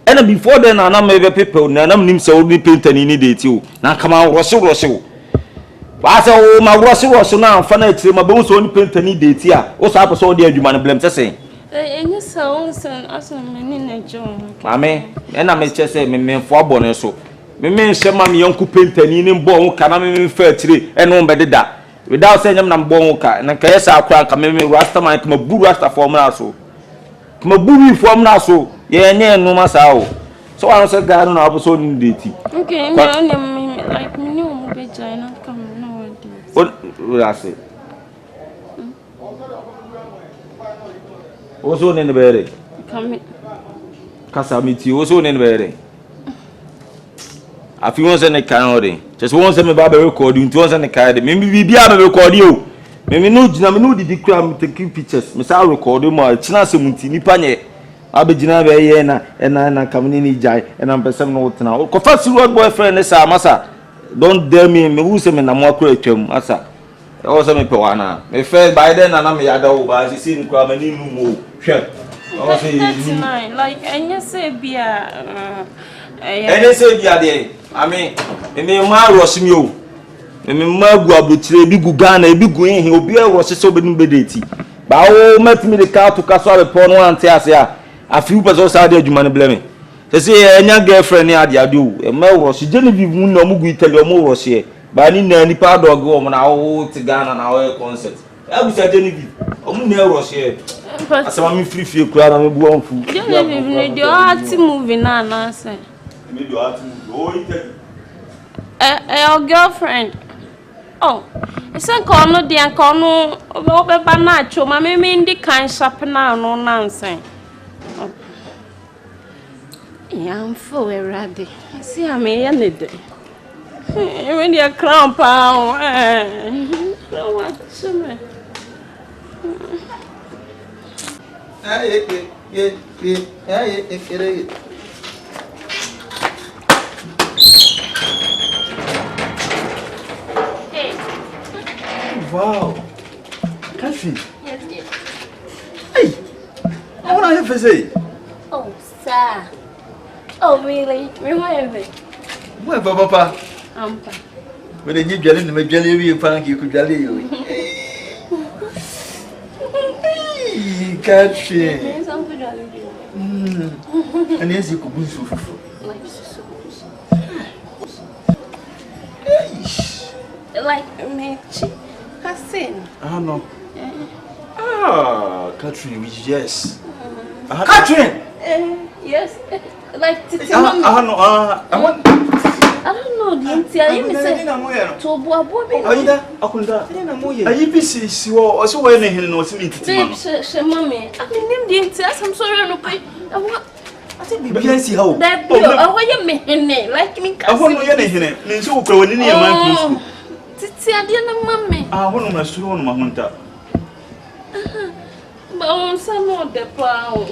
ena before then na me be people na nam nim se wo ni painter ni date o na kama rose o ba se o ma rose na fa na tire ma be so ni painter ni date a o sa apo so de adwuma no blem sese enye sa on san asan me ni na John mame ena me che se me fo abone so me hye ma me yonku painter ni mbo ho kana me fa tire eno be da without saying I'm born na kayesa akwa ka me rasta man ka mabu rasta form na so ka mabu form na so ye nye no masa o so I say God no apo so ni date okay me like me no mo be China come no what I say ozo ne bere come kasa miti ozo ne bere afi won se ne kan ore just won se me ba be record nti won se ne kan de me bibia be record o me no gina me no didi kura me take pictures me sa record mo china se munti nipa nye abegina be ye na kamni ni jai na person no tena ko fa serious boyfriend ne sa masa don't dare me who se me na mo akura atwam asa e wo se me pe wana me first by then na me yada o ba si ni kura me ni nu mo hwe o se like enye say bia ene say bia de Ami, me ma rush me o. Me ma gu abotire bi gu Ghana bi gu hin obi e rush so be be date. Ba o met me the car to kaso be no ante ase a. Afi person sa de adwuma ne blame. Say enya girlfriend ni ade ade o. E ma rush Genevieve mu na mu gu Italy o mu rush e. Ba ni na nipa dog o mo na o ti Ghana na o concert. E bu sa Genevieve. O mu na rush e. Asema me free free kura na me bu onfu. Genevieve ni de art movie na na say. Me do art movie. Oh, your girlfriend. Oh, it's a corner, dear corner, over Banacho, Mammy, Mindy kind shop now, no nonsense. Yeah, I'm full ready. See, I may end it. When you're crown pound, so what's me? Wow. Catherine. Yes, dear. Hey. I want to have to say. Oh, sir. Oh, really? Remember? Where, Papa? Fine. When you jelly, the jelly, you find you could jelly you. Hey, Catherine. And yes, you could be so full. Like me, Hassan. Ah, no. Ah, Catherine, yes. Catherine! Yes. Like, I don't know, the entire to Akunda. Are you busy? So, also, when I know what's in she, mommy. I mean, the entire, I'm sorry, no pay. I think we can see how. That boy, I me, like me. I want to hear it. Means you go in your mind. Titi, I didn't know, mommy. I want to show on my hunter. But on some of the plow.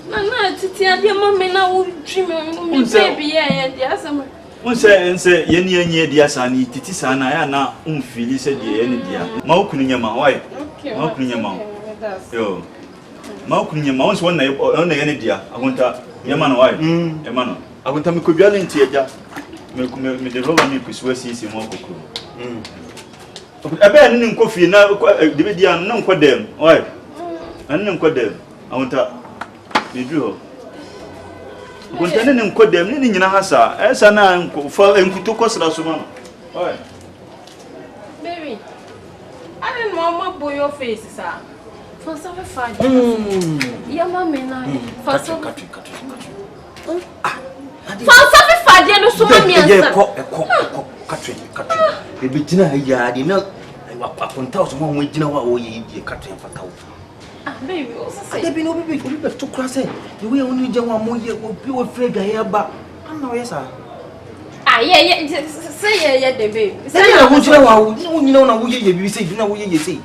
Nana, Titi, I didn't mommy now dreaming, baby, yes, I'm. One say, Yenny, dear Sani, Titi Sana, I na feel said the end, dear. Maukin your mouth, why? Maukin your mouth. Yo, Maukin your mouth one night on the end, dear. I want to, your man, why? Your man. I want to make a bill in theatre. Me the Roman Nippus was easy more cocoa. I bet any coffee now, the media, none for them. Why? And none for them. I want to be drew. Containing code them in Hassa, as an uncle for Enkutukos Rasumano. Why? Baby, I didn't want my boy your face, sir. For some fun. Yeah, mammy, for some country. For some fun, you know, so many country. Baby, dinner, yeah, I did not. I was upon 1,000 with dinner or ye country for cow. Baby, there be no baby to cross it. You will only do one more year will be afraid I hear but I'm no yes, sir. Ah, yeah, say, yeah, baby. Say, I want you know, you say, you know what you say.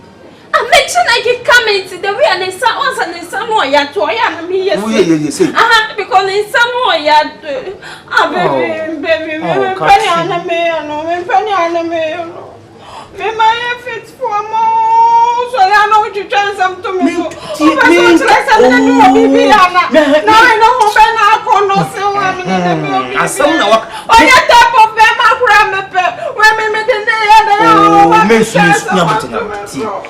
I mentioned I can come into the way and it's once and it's some more yet to I am me. Yes, say. Because in some more yet. Ah, baby, penny on a mail. Me my efforts for more, so I know what you trying some to me. I know when I call no someone. I saw no. Oh, your type of them, I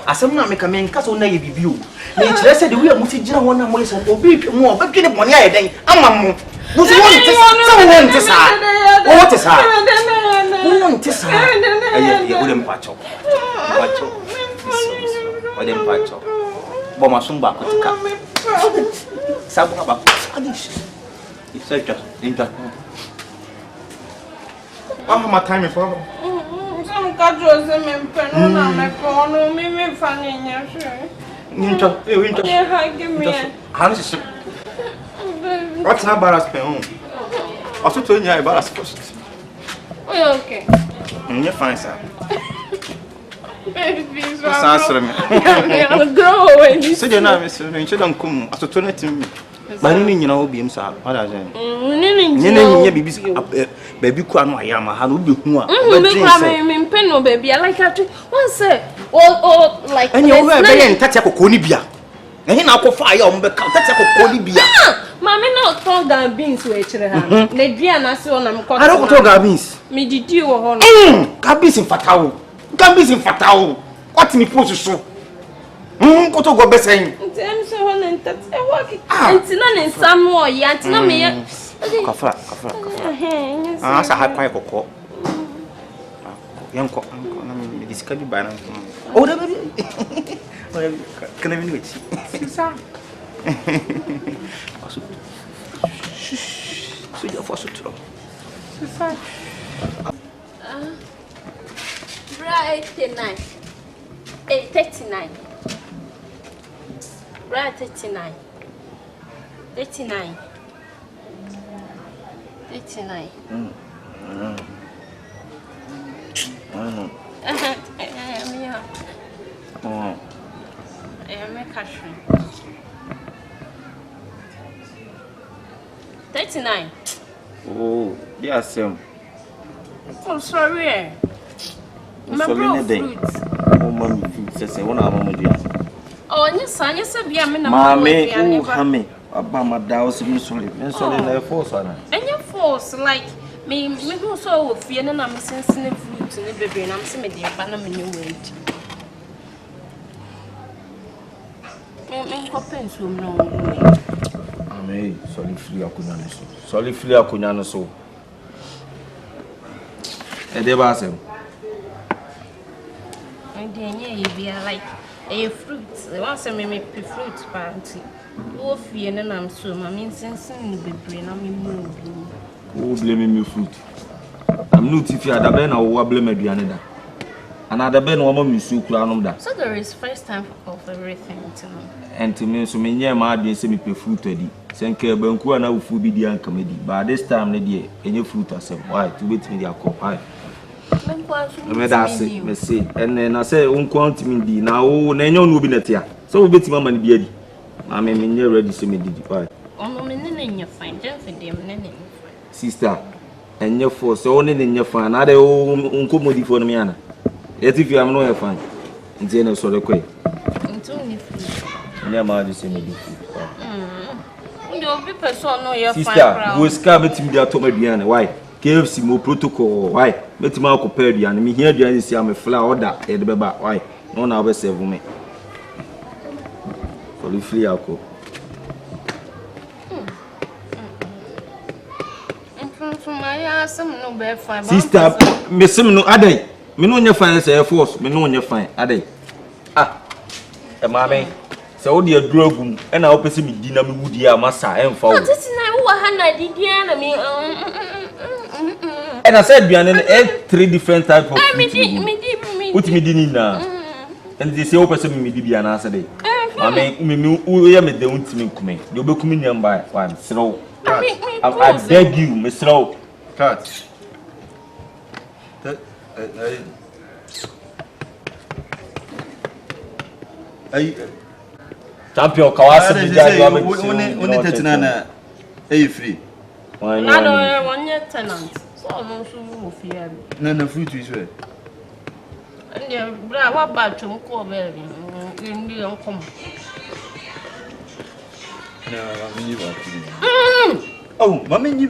I some not make a man cast on a view. Nature said we are moving one and ways and obey more, but get upon your day. I'm a move. What is that? I wouldn't patch up. I didn't patch up. But my son back to come. Some about it's such a what my time for? Some casuals and pen on my phone, me funny. Winter, give me a house. What's not embarrassed? I told you I embarrassed first. Okay. You're fine, sir. Please, answer me. I'll go away. So you're not Mr. You don't come as a turn to me. But you know, beams are. What are they? Baby, come, I am a hand be who are. Pen, baby. I like her to one say, oh, like, and you're very touch a conibia. And now go fire on the touch a conibia. Mammy, not talk down beans, which they Diana so I'm called. I don't talk beans. Me did you or Cabis in Fatao. Cabis in Fatao. What's me supposed to show? Go to go best saying. It's not in some more yet. No, me. Coffee. I have pipe of coke. Young cock, this can be by now. Oh, can I be with you? So you're for so true. Right, 39. 39. Right, 39. 39. 39. I am a cashew. 39. Oh, yes, oh, sorry. My fruit. Oh, mommy, says I want to oh, yes, I said, Mammy, oh, Hammy, Abama Dow's sorry, and so then force on her. And your force, like me, so fear and I'm sensing fruit in the baby, and I'm seeing the banana in your weight. Sorry, free a kunyano so. Edebasem. And then you be like a fruit. Once I make fruit party. Oh, fear and I'm so, I mean, sensing the baby, and I'm moving. Who blaming me fruit? I'm not if you had a ben or blame Adriana. Another ben woman is so crown that. So there is first time of everything to know. And to me, so many my dear semi fruit ready. Send care Banku and I will food be the comedy. But this time, lady, any fruit I said, why to wait me their cup pie. I say, and then I say, unquant me now, Nanyon will be net here. So we bet Mamma Beardy. I mean, you're ready to me the pie. Oh, in your fine, just for them, sister, and your force only in your fan. I don't uncommodity for me. Yet if you have no fun, and then so the quay. Never mind, you see me. No be person no your sister go ska betim dia to maduane why KFC mo protocol why betim akopɛ aduane me hia aduane si am fla order e de beba why no na be serve me for the free alcohol sister me sim no adai me no nya fine say force me no nya fine adai e maame se wo de aduru agum e na wo pese me di na me wudi a masa e mfa wo titi na wo ha na di dia na me and I said biane e 3 different type of me di what me di ni na and they say wo pese me di bia na ase dey maame me wo ye me de untimi nkume de obekumi nyamba why sro I beg you me sro cut ay champion kawase bi jadi wa me oni tetina na ay free na do one tenant so no so wo fia na fruit is where and bra wa ba twom ko be ndi nkom na mami ba oh mami ni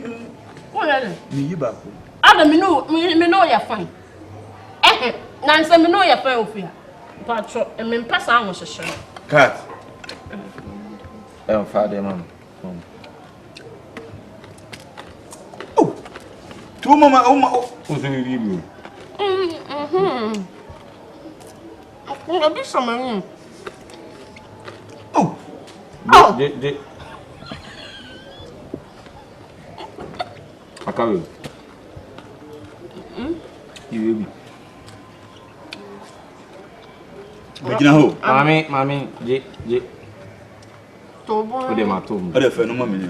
wala ni ba ko ada me no ya fine na nse me no ya fine ofia patro me mpasa anwo hyehyɛ cut father man oh tu mama oh so we bibi ko bi sama oh de Akabe you Begina ho. Mami, je. Tobo. Ode ma tom. Ode fe no mami ni.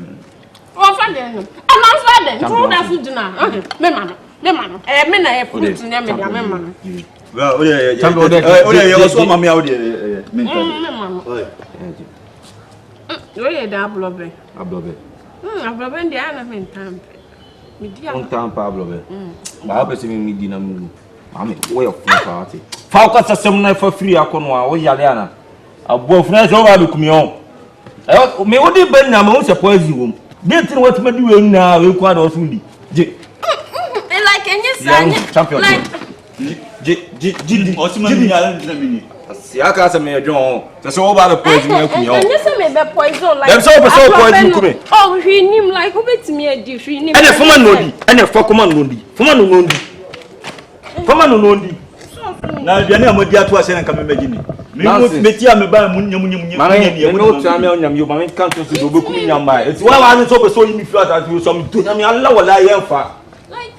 O fa de no. Ama fa de. Tu da food na. Me ma no. Me na e food na me dia me ma no. Wa ode ye so mami ode me nka. Me ma no. Oye da ablobe. Ablobe ndi ana me ntampe. Me dia. On tampa ablobe. Ba be se me di na mu. Mami, wo yo fun party. Fa ko sasem na fa free akono a wo yale ana. Abo funa so ba be kumi on. Me wo di ben na ma wo se poezi wo. Dey tin what me di we na we kwa do so ndi. Je. Like any sign. Champion. Je osima ni ala ndina mini. Si aka se me edwon. Se wo ba be poezi me kumi on. Any se me be poison like. Dem so be so poezi kumi. Oh, hwi nim like obetimi adi hwi nim. Ene foma no ndi. Ene fokoma no ndi. Foma no ndi. Na biane amodi ato ase na kame magini me mo metia me ba munyam e no tell me onyam yo ma me kan so do bekumi nyamba eti wa wa so be so yimi fi ata so me to nyam Allah wala ye mfa like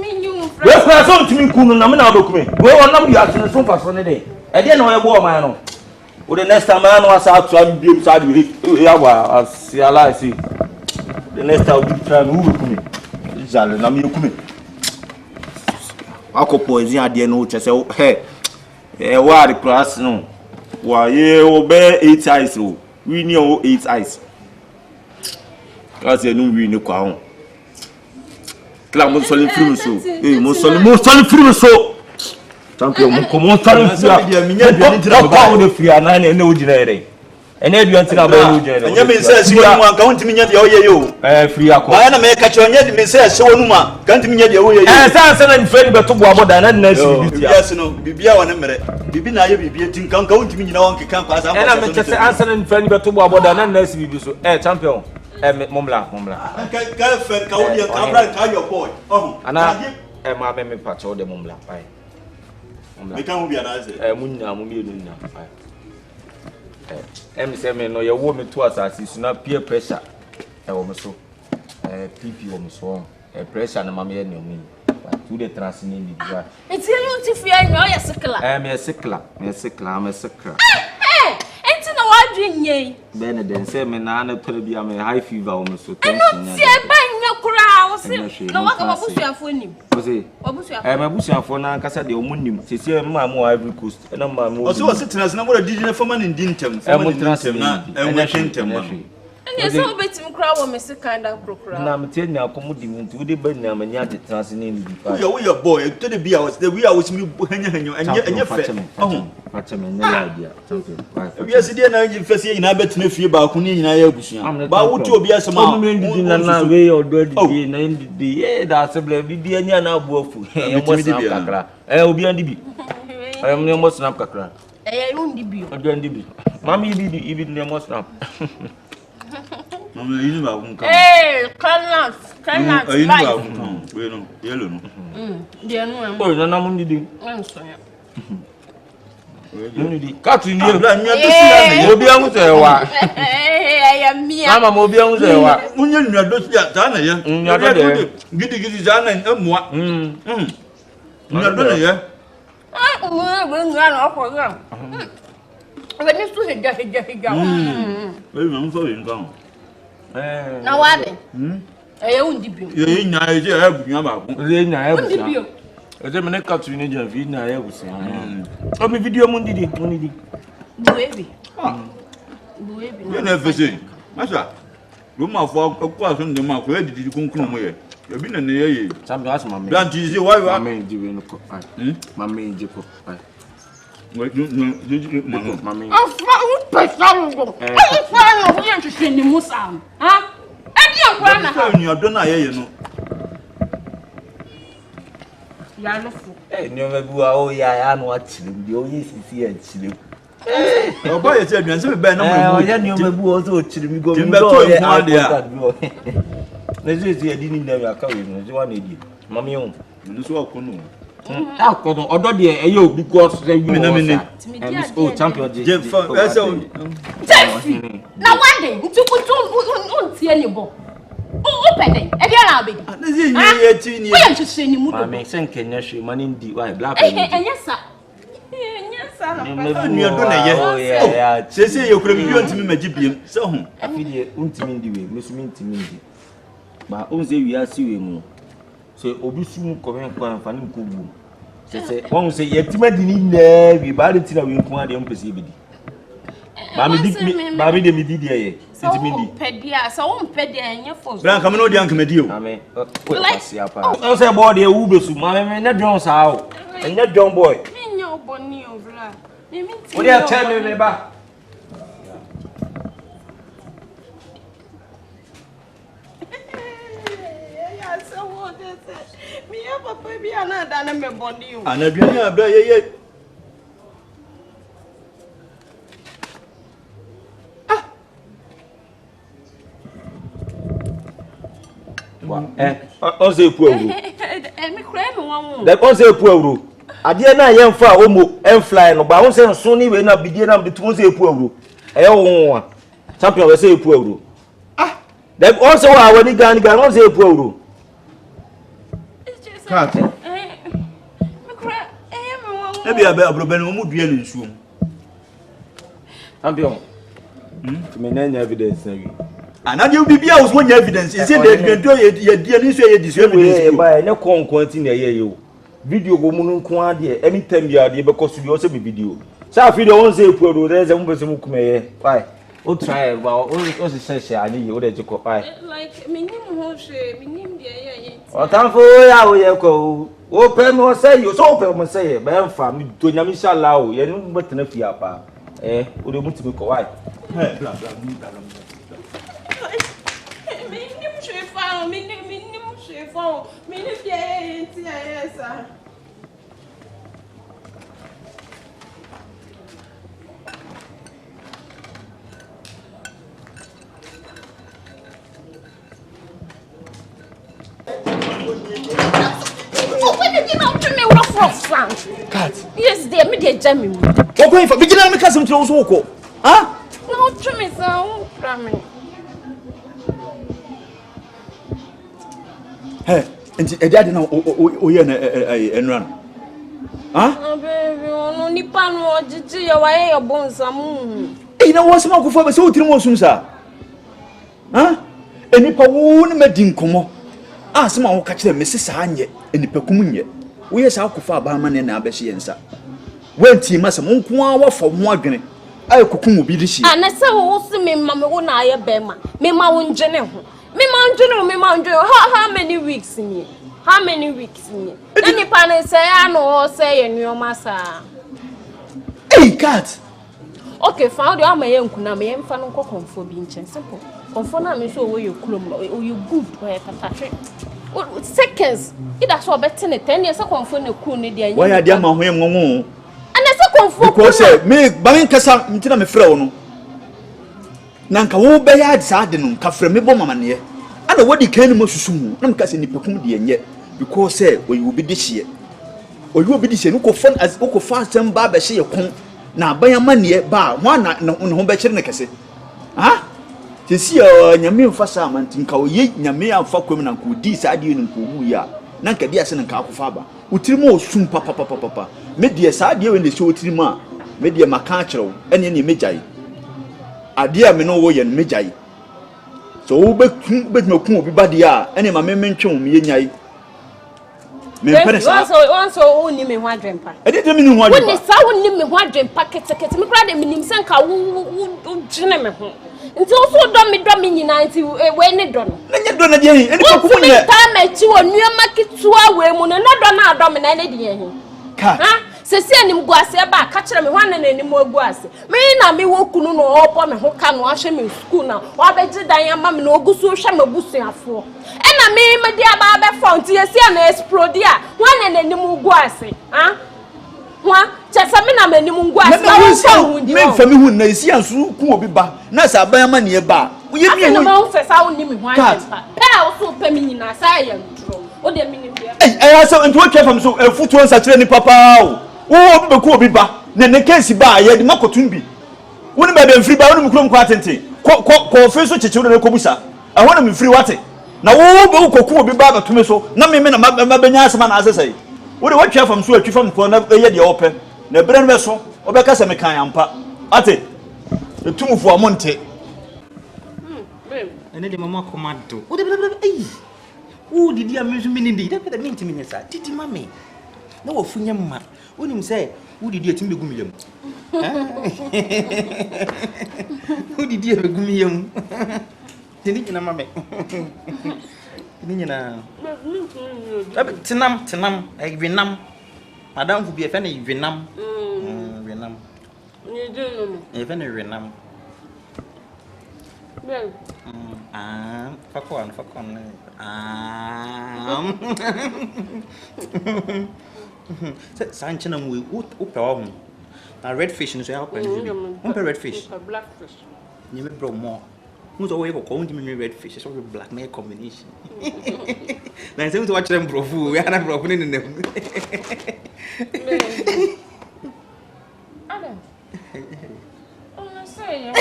me you we fra so ntimi kunu na me na bekumi we onam ya tene so fa so ne de e de na we bo o man no o the next time man no asa ato am biem sa de ya wa asiala si the next time we try me bekumi jale na me bekumi akopo ezi ade no chese he wa the class no wa ye obe 8 eyes ro we ni o 8 eyes class enu we ni kwa ho kla mo so le film so mo so le film so champion mo ko mo so le film ko de free ana ne o jira ere ene aduan tira ba no jira enya me say si wonu an ka wontimi nya de o ye yo free akọ ma na me ka che onye de me say si wonu ma ka ntimi nya de o ye yo say na friend be to bo aboda na na si bibi yes no bibia wa ne mere bibi na ye bibia tin kan ka wontimi nyina won kekan kwa sa ena me che answer na friend be to bo aboda na na si bibi so champion momla ka fer ka wodi ka bra ka your boy ana ma me patch o de momla pai momla me kan hu bia na say munya mo mienu nya pai em say me no ye wo me to asasi so na peer pressure wo me so pp wo me so pressure na mama ye ne omi to the transini ni bia enti you ti fi anyo ye sekla me sekla enti na wa dwenye be ne den say me na na tora bia me high fever wo me so tension nya ti e ba nya kura wo se na wa ka babusuafo nim wo se babusuafo na nkasa de omunim sesi ma mo Ivory Coast na ma mo o so tena na mo didi na fama ni ndi ntem na enwe hwentem ma And so bet him crowd or Mr. Kanda Procura. Na mtie na akomodi mu nti wode ba na manya de trans ne ndi pa. Yo boy, to the be was the we are with me hanyo enye fe. Fache me na idea. Champion. We are sitting na fese nyina betena fie ba ko ne nyina ya abusua. Ba wo ti obi asema. Me ndi na we odo di na ndi da sebla bi anya na abuafu. E mo snap kakra. Obi andi bi. Me mo snap kakra. Undi bi. Odo ndi bi. Mami ibi ne mo snap. Mama yinu ba kun kan. Cannot. Yinu ba kun kan. We no, yellow no. Dia no am. Oh, na mu ndi. Ansoya. Mu ndi. Katu ni. Bla nya to si na Obi anwu se wa. Ya mia. Mama obi anwu se wa. Munye nua do si ta na ye. Nua do de. Gidi za na emua. Nua do na ye. We nua na ko ga. We ni su heja. We no so yin kan. Na wade. Undi bi. Ye nya ye je abunwa ba ko. Ze nya ya Undi bi. Eze mene katu ni je vi na ya busi. Obi video mu ndidi. Buebi. Ye na fese. Masa. Lo ma fo ko aso ndem ma ko edidi kunkun mo ye. Ye bi na ne ye. Champion asma me. Blanti ze why wa. Mama ndi we no ko. Mama ndi ko. Mami. Afa u pesado. Afa no ye nhwehwe ni musa. Ha? Edi akwa na ha. Ni odo na ye no. Ya no fu. Ni o mebu a o ya no achire bi o ye sisi achire. Oba ye se aduan se be ba na mo. Ya ni o mebu o so achire mi go mi do do ye a de a. Na ze edi ni na ya ka we no ze wa na edi. Mami o. No so akono. Akono odo de eye obi go so say you. Oh, champion Je fa ese o. Na wade, ntukutu untie ni bo. O pede. E dia na abedi. Na ze nyi ye ti ni. We nhwehwe ni mu do. Mami se nkenya hwe mani ndi why black. Enyesa. Enyesa na pesa. Ni odo na ye. Se ye kura bi ontimi magi biem. Se ho. Afide untimi ndi we, mesumi ntimi ndi. Ba onze wi asi we mu. Se obi sum komen kwa mfani nkobu. Se won se yetima di ni na wi ba de tina we nko ade mpese bidi. Ba mi de mi di de ye. Ntimi ndi. Pedia, so won pedia enye fo. Bran kam no de anka medi o. Amen. O pasi apa. O se boy de wu besu ma me na don sa o. Enye don boy. Me nya oboni o bra. Me minti. O de tell me ba. Papa bi ana da na me body o. Anaduani abra ye. On se epu euro. Me kura me wan. Da on se epu euro. Ade na ye mfa omo enfly no ba on se nso ni we na bidie na bitu on se epu euro. Eye wo a. Champion we se epu euro. Da on se wa wani gan on se epu euro. Kat. Me kura me wan. E bia ba abro ben mu dua ne nsuom. Champion. Me na nya evidence na wi. Anade bibia wo nya evidence. Is it the do ye die ni so ye dis evidence. Ba nya kon na ye yo. Video go mu nko ade anytime ya ade be koso bi o se be video. Sa video on se epu euro there se mu pese mu kumeye. Why? O try ba o se share ani o de jiko why? Like me nim ho hwe, me nim de ye. O tanfo ya o ye ko. O pe me o say you so pe me say be mfa me to nyam inshallah o ye no betena fi apa. O de mutimi ko why? Bla. Me nim hwe fa, me nim hwe fa. Me nim de ye ti ye sa. Kat. Yes, dear, me dear Jamie. What going for? Begin to cast him to Oko. Huh? No, to me, so cramming. Hey, and a daddy now, and run. Huh? Oh, baby, no, Nipan or Gigi, away your bones. You know what's my good for so Timosun, sir? Huh? And if I won't make him come, ask my catch them, Mrs. Hanye, and the Pecumunia. We are South Kufa Barman and Abessiansa. When Timas Monqua for Morgan, I kukum obi di hie. And I say wo se me ma me wo na aye bema. Me ma wo njene ho. Me ma njene how many weeks ni? How many weeks ni? Any pan say ano say ye nuoma sa. Hey cat. Okay, found you am yen kuna me mfa no konfo bi nchen simple. Konfo na me so wo ye kulom o you good o tatahwe. Seconds. Ida so better ne 10 years konfo na ku ne dia. Why are ma ho yem ngongo? And I say konfo because me bamin kasa ntina me frɛ wo no. Na nka wo be ya sa de no ka frɛ me bɔ mama ne. Ana wodi kan ni mo susu hu. Na me kasa ni pekum de enye because we will be this year. Or you will be this year no ko fon as ko fa asem ba be hye ye na abayama ne ba ho na ho be kyere ne kese. Ha? Sisi nyame mfa sa amanti nka oye nyame amfa kwam na nko di sa de no nko hu ya. Na nka di ase nka akofa ba. Utiri mo osum papa. Me die sa de we ne se otiri mo a me die maka kyerɛw ene ne megyae. Ade a me no wo ye ne megyae. So wo be ku obi ba de a ene ma me mentwe wo me yenyae. Me pere once wonni me ho adwempa. E de me ni ho adwempa. Wonni sa wonni me ho adwempa ketekete me kra de me nim se nka wo gene me ho. Nti wo so do me nyina nti we ne do no. Na nye do na de hin. Eni ko ku ne. Ta ma chi wo nuama ketua we mu no na do na do me na ne de hin. Ka. Ha? Sesi anim guase ba ka kire me ho na anim guase. Me na me wo kunu no obo me ho ka no ahwe me school na. Wa be gidan ama me no ogusu hwe mabusuafo. Na me di aba be font yesi na explode a wan na anim guase. Ha? Wa chesa me na anim guase. Na wo fa hu di. Me fa me hu na esi ansu ku obi ba. Na sa ban ama ne ba. Wo ye bi hu. Na wo fa sa wo ni me ho anpa. Pa wo so pa me nyina sa ya ntro. O de me ni bia. Eh so nto twa fam so futu on sa kire ni papa o. Wo be ku obi ba. Na ne case ba ye de makotun bi. Wo ni ba be mfiri ba wo ni mkrom kwa tenten. Ko fe so chechewo na ko busa. Ahona me mfiri wate. Na wo be ukoku obi ba batume so na me na mabenya asema na asesai wo de watwa fam so atwi fam ko na ye de ope na bere no be so obeka se me kan ampa ate etumufo amonte ene de mama komado wo de ei wo didi amezu minindi da peda minti minyesa titi mame na wo funya mma wonim se wo didi atim be gumiyam wo didi be gumiyam tini nyina mame tini nyina tinam ay winam madam fu bi e fe na winam winam ni do no e fe na winam bel fakon sanche na mu wo pe wa hu na red fish no so help and you red fish black fish you me bro more who's away for me red fish so black na combination na say we watch them bro fu we ana bro ni nem Adam oh say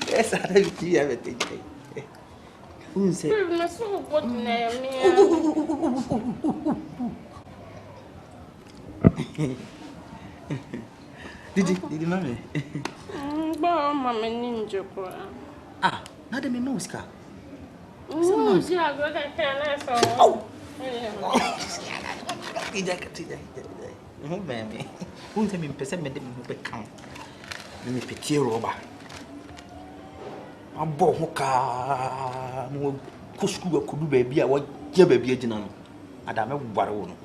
yes I don't see everything who say na so what na me Didi mami ba mama ninja ko na de me no ska no si agora que na so tija mami who say me pese me de me be kan me peti roba abo ho ka mo kusku ko du ba bia wo je ba bia gina no adame gware wo no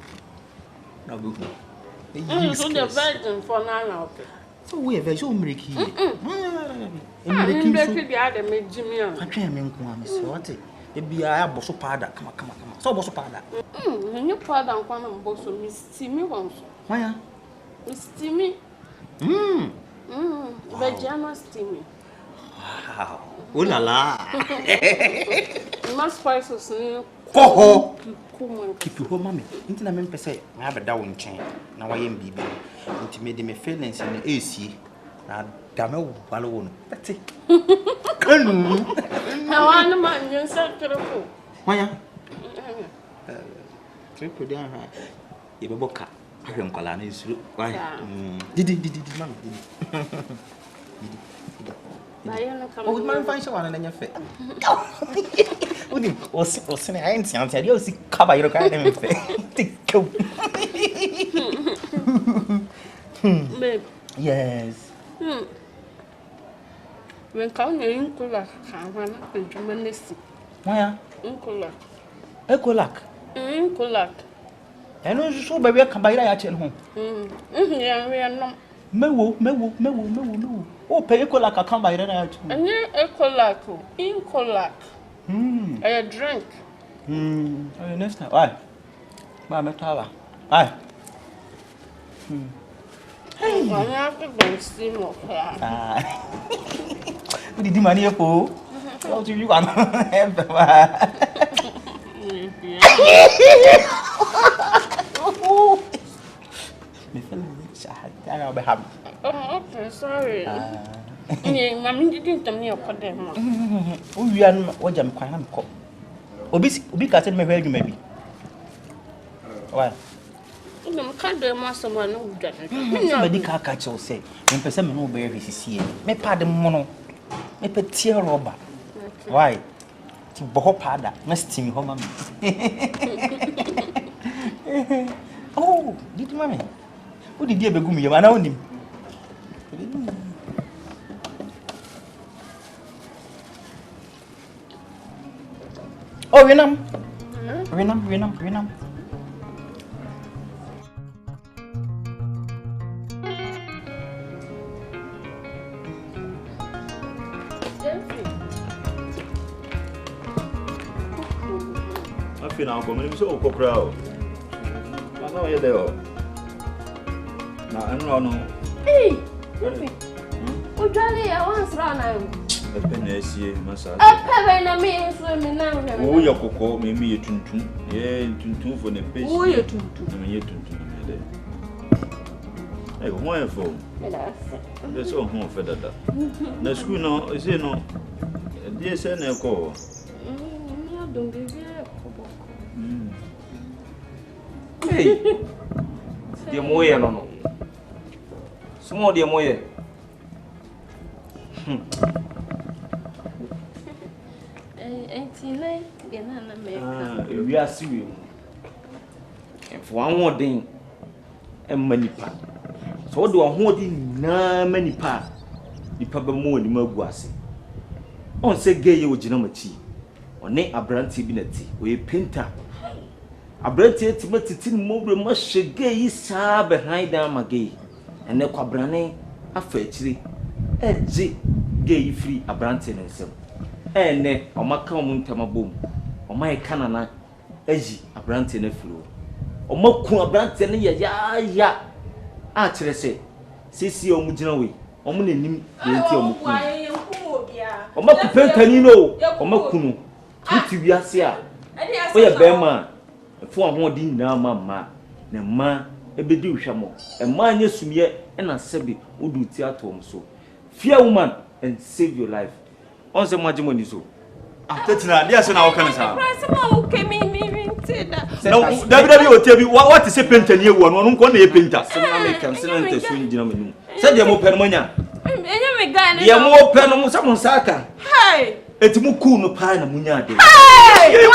na be hu so the virgin for now okay so we have so mreki mreki dia de me jimi an atwa me nko am so what e bia ya boso pada kama so boso pada ni pada nko na boso mi stimi wonso waya mi stimi vegana stimi wow oh la la mas spices ni koho kipi ho mami nti na me mpese na abeda wo nchen na waye mbibi nti me de me feelings na esi na da me walo wo no pete kanu na wana ma nyensa trefo waya trefo dia ha ye be boka ahwe nkwala na esuru waya didi mami didi bayana kama o man fan shawana na nyafe udi osine ainti anti ali osi kaba yiro ka na mfe tikko Babe. Yes. When count your incola, Havana, and Germanistic. Why? Incola. Ecolak. Incola. And also, baby, I come by at home. Yeah, we are not. Mewo. Oh, pay Ecolak, I come by that. And you ecolaco, incolac. A drink. Next time. Why? Mamma Tala. Aye. Hey, I have to go steam of her. What did you money for? How do you want? Okay, sorry. Mammy didn't tell me a condemn. We are what I'm quite called. Obi can't me where you may be. Why? Can't do master man who does it. Somebody can't catch or say, when person no bear is here. Me pardon mono. Me petit robber. Why? To boho pada, nesting home. Oh, did mammy? Who did you ever go me? I know him. Oh, Renam. I feel now coming so crowd. I know you're there. Now I'm not. Hey, oh, Johnny, I once ran out. A penny, massage. A pebble and me swimming now. Oh, your cocoa, maybe a tuntun. Yeah, tuntun for the base. Oh, you tuntun. I mean, you tuntun. Hey, wonderful. That's all home for that. The school now is no. Dear son, I call. Don't give you a Hey, dear Moya, no. Small dear Moya. We are serious. And for one more thing, and many pa. So what do I hold in many pa? The papa more in the Mugwasi. On say gay you genomati. On ne abranti binati, we painter. Abranti timatin mobile must gay sa behind them a gay. And ne quabrane a fetchery. Edgy gay free abranti and some. And ne on my common tamaboom. On my canana, edgy abranti and a flu. On my abranti and ya. Actually, say, Sissy or Mujinawi, only name the or Maku Pentanino, or Makunu, Tutibiasia. We are Bema, a 4 more din now, mamma, and ma, a bedu shamo, and mine yes, me, and a sebi would do theatre so. Fear woman and save your life. On some Majimoni so. That's not, yes, and our cancer. No, WWE will tell you what is a painter near one painter. Some American senator swing gentlemen. Said you more permania. You more penum, someone saka. Hey, it's Mukuno Pine and Munya. hey, you're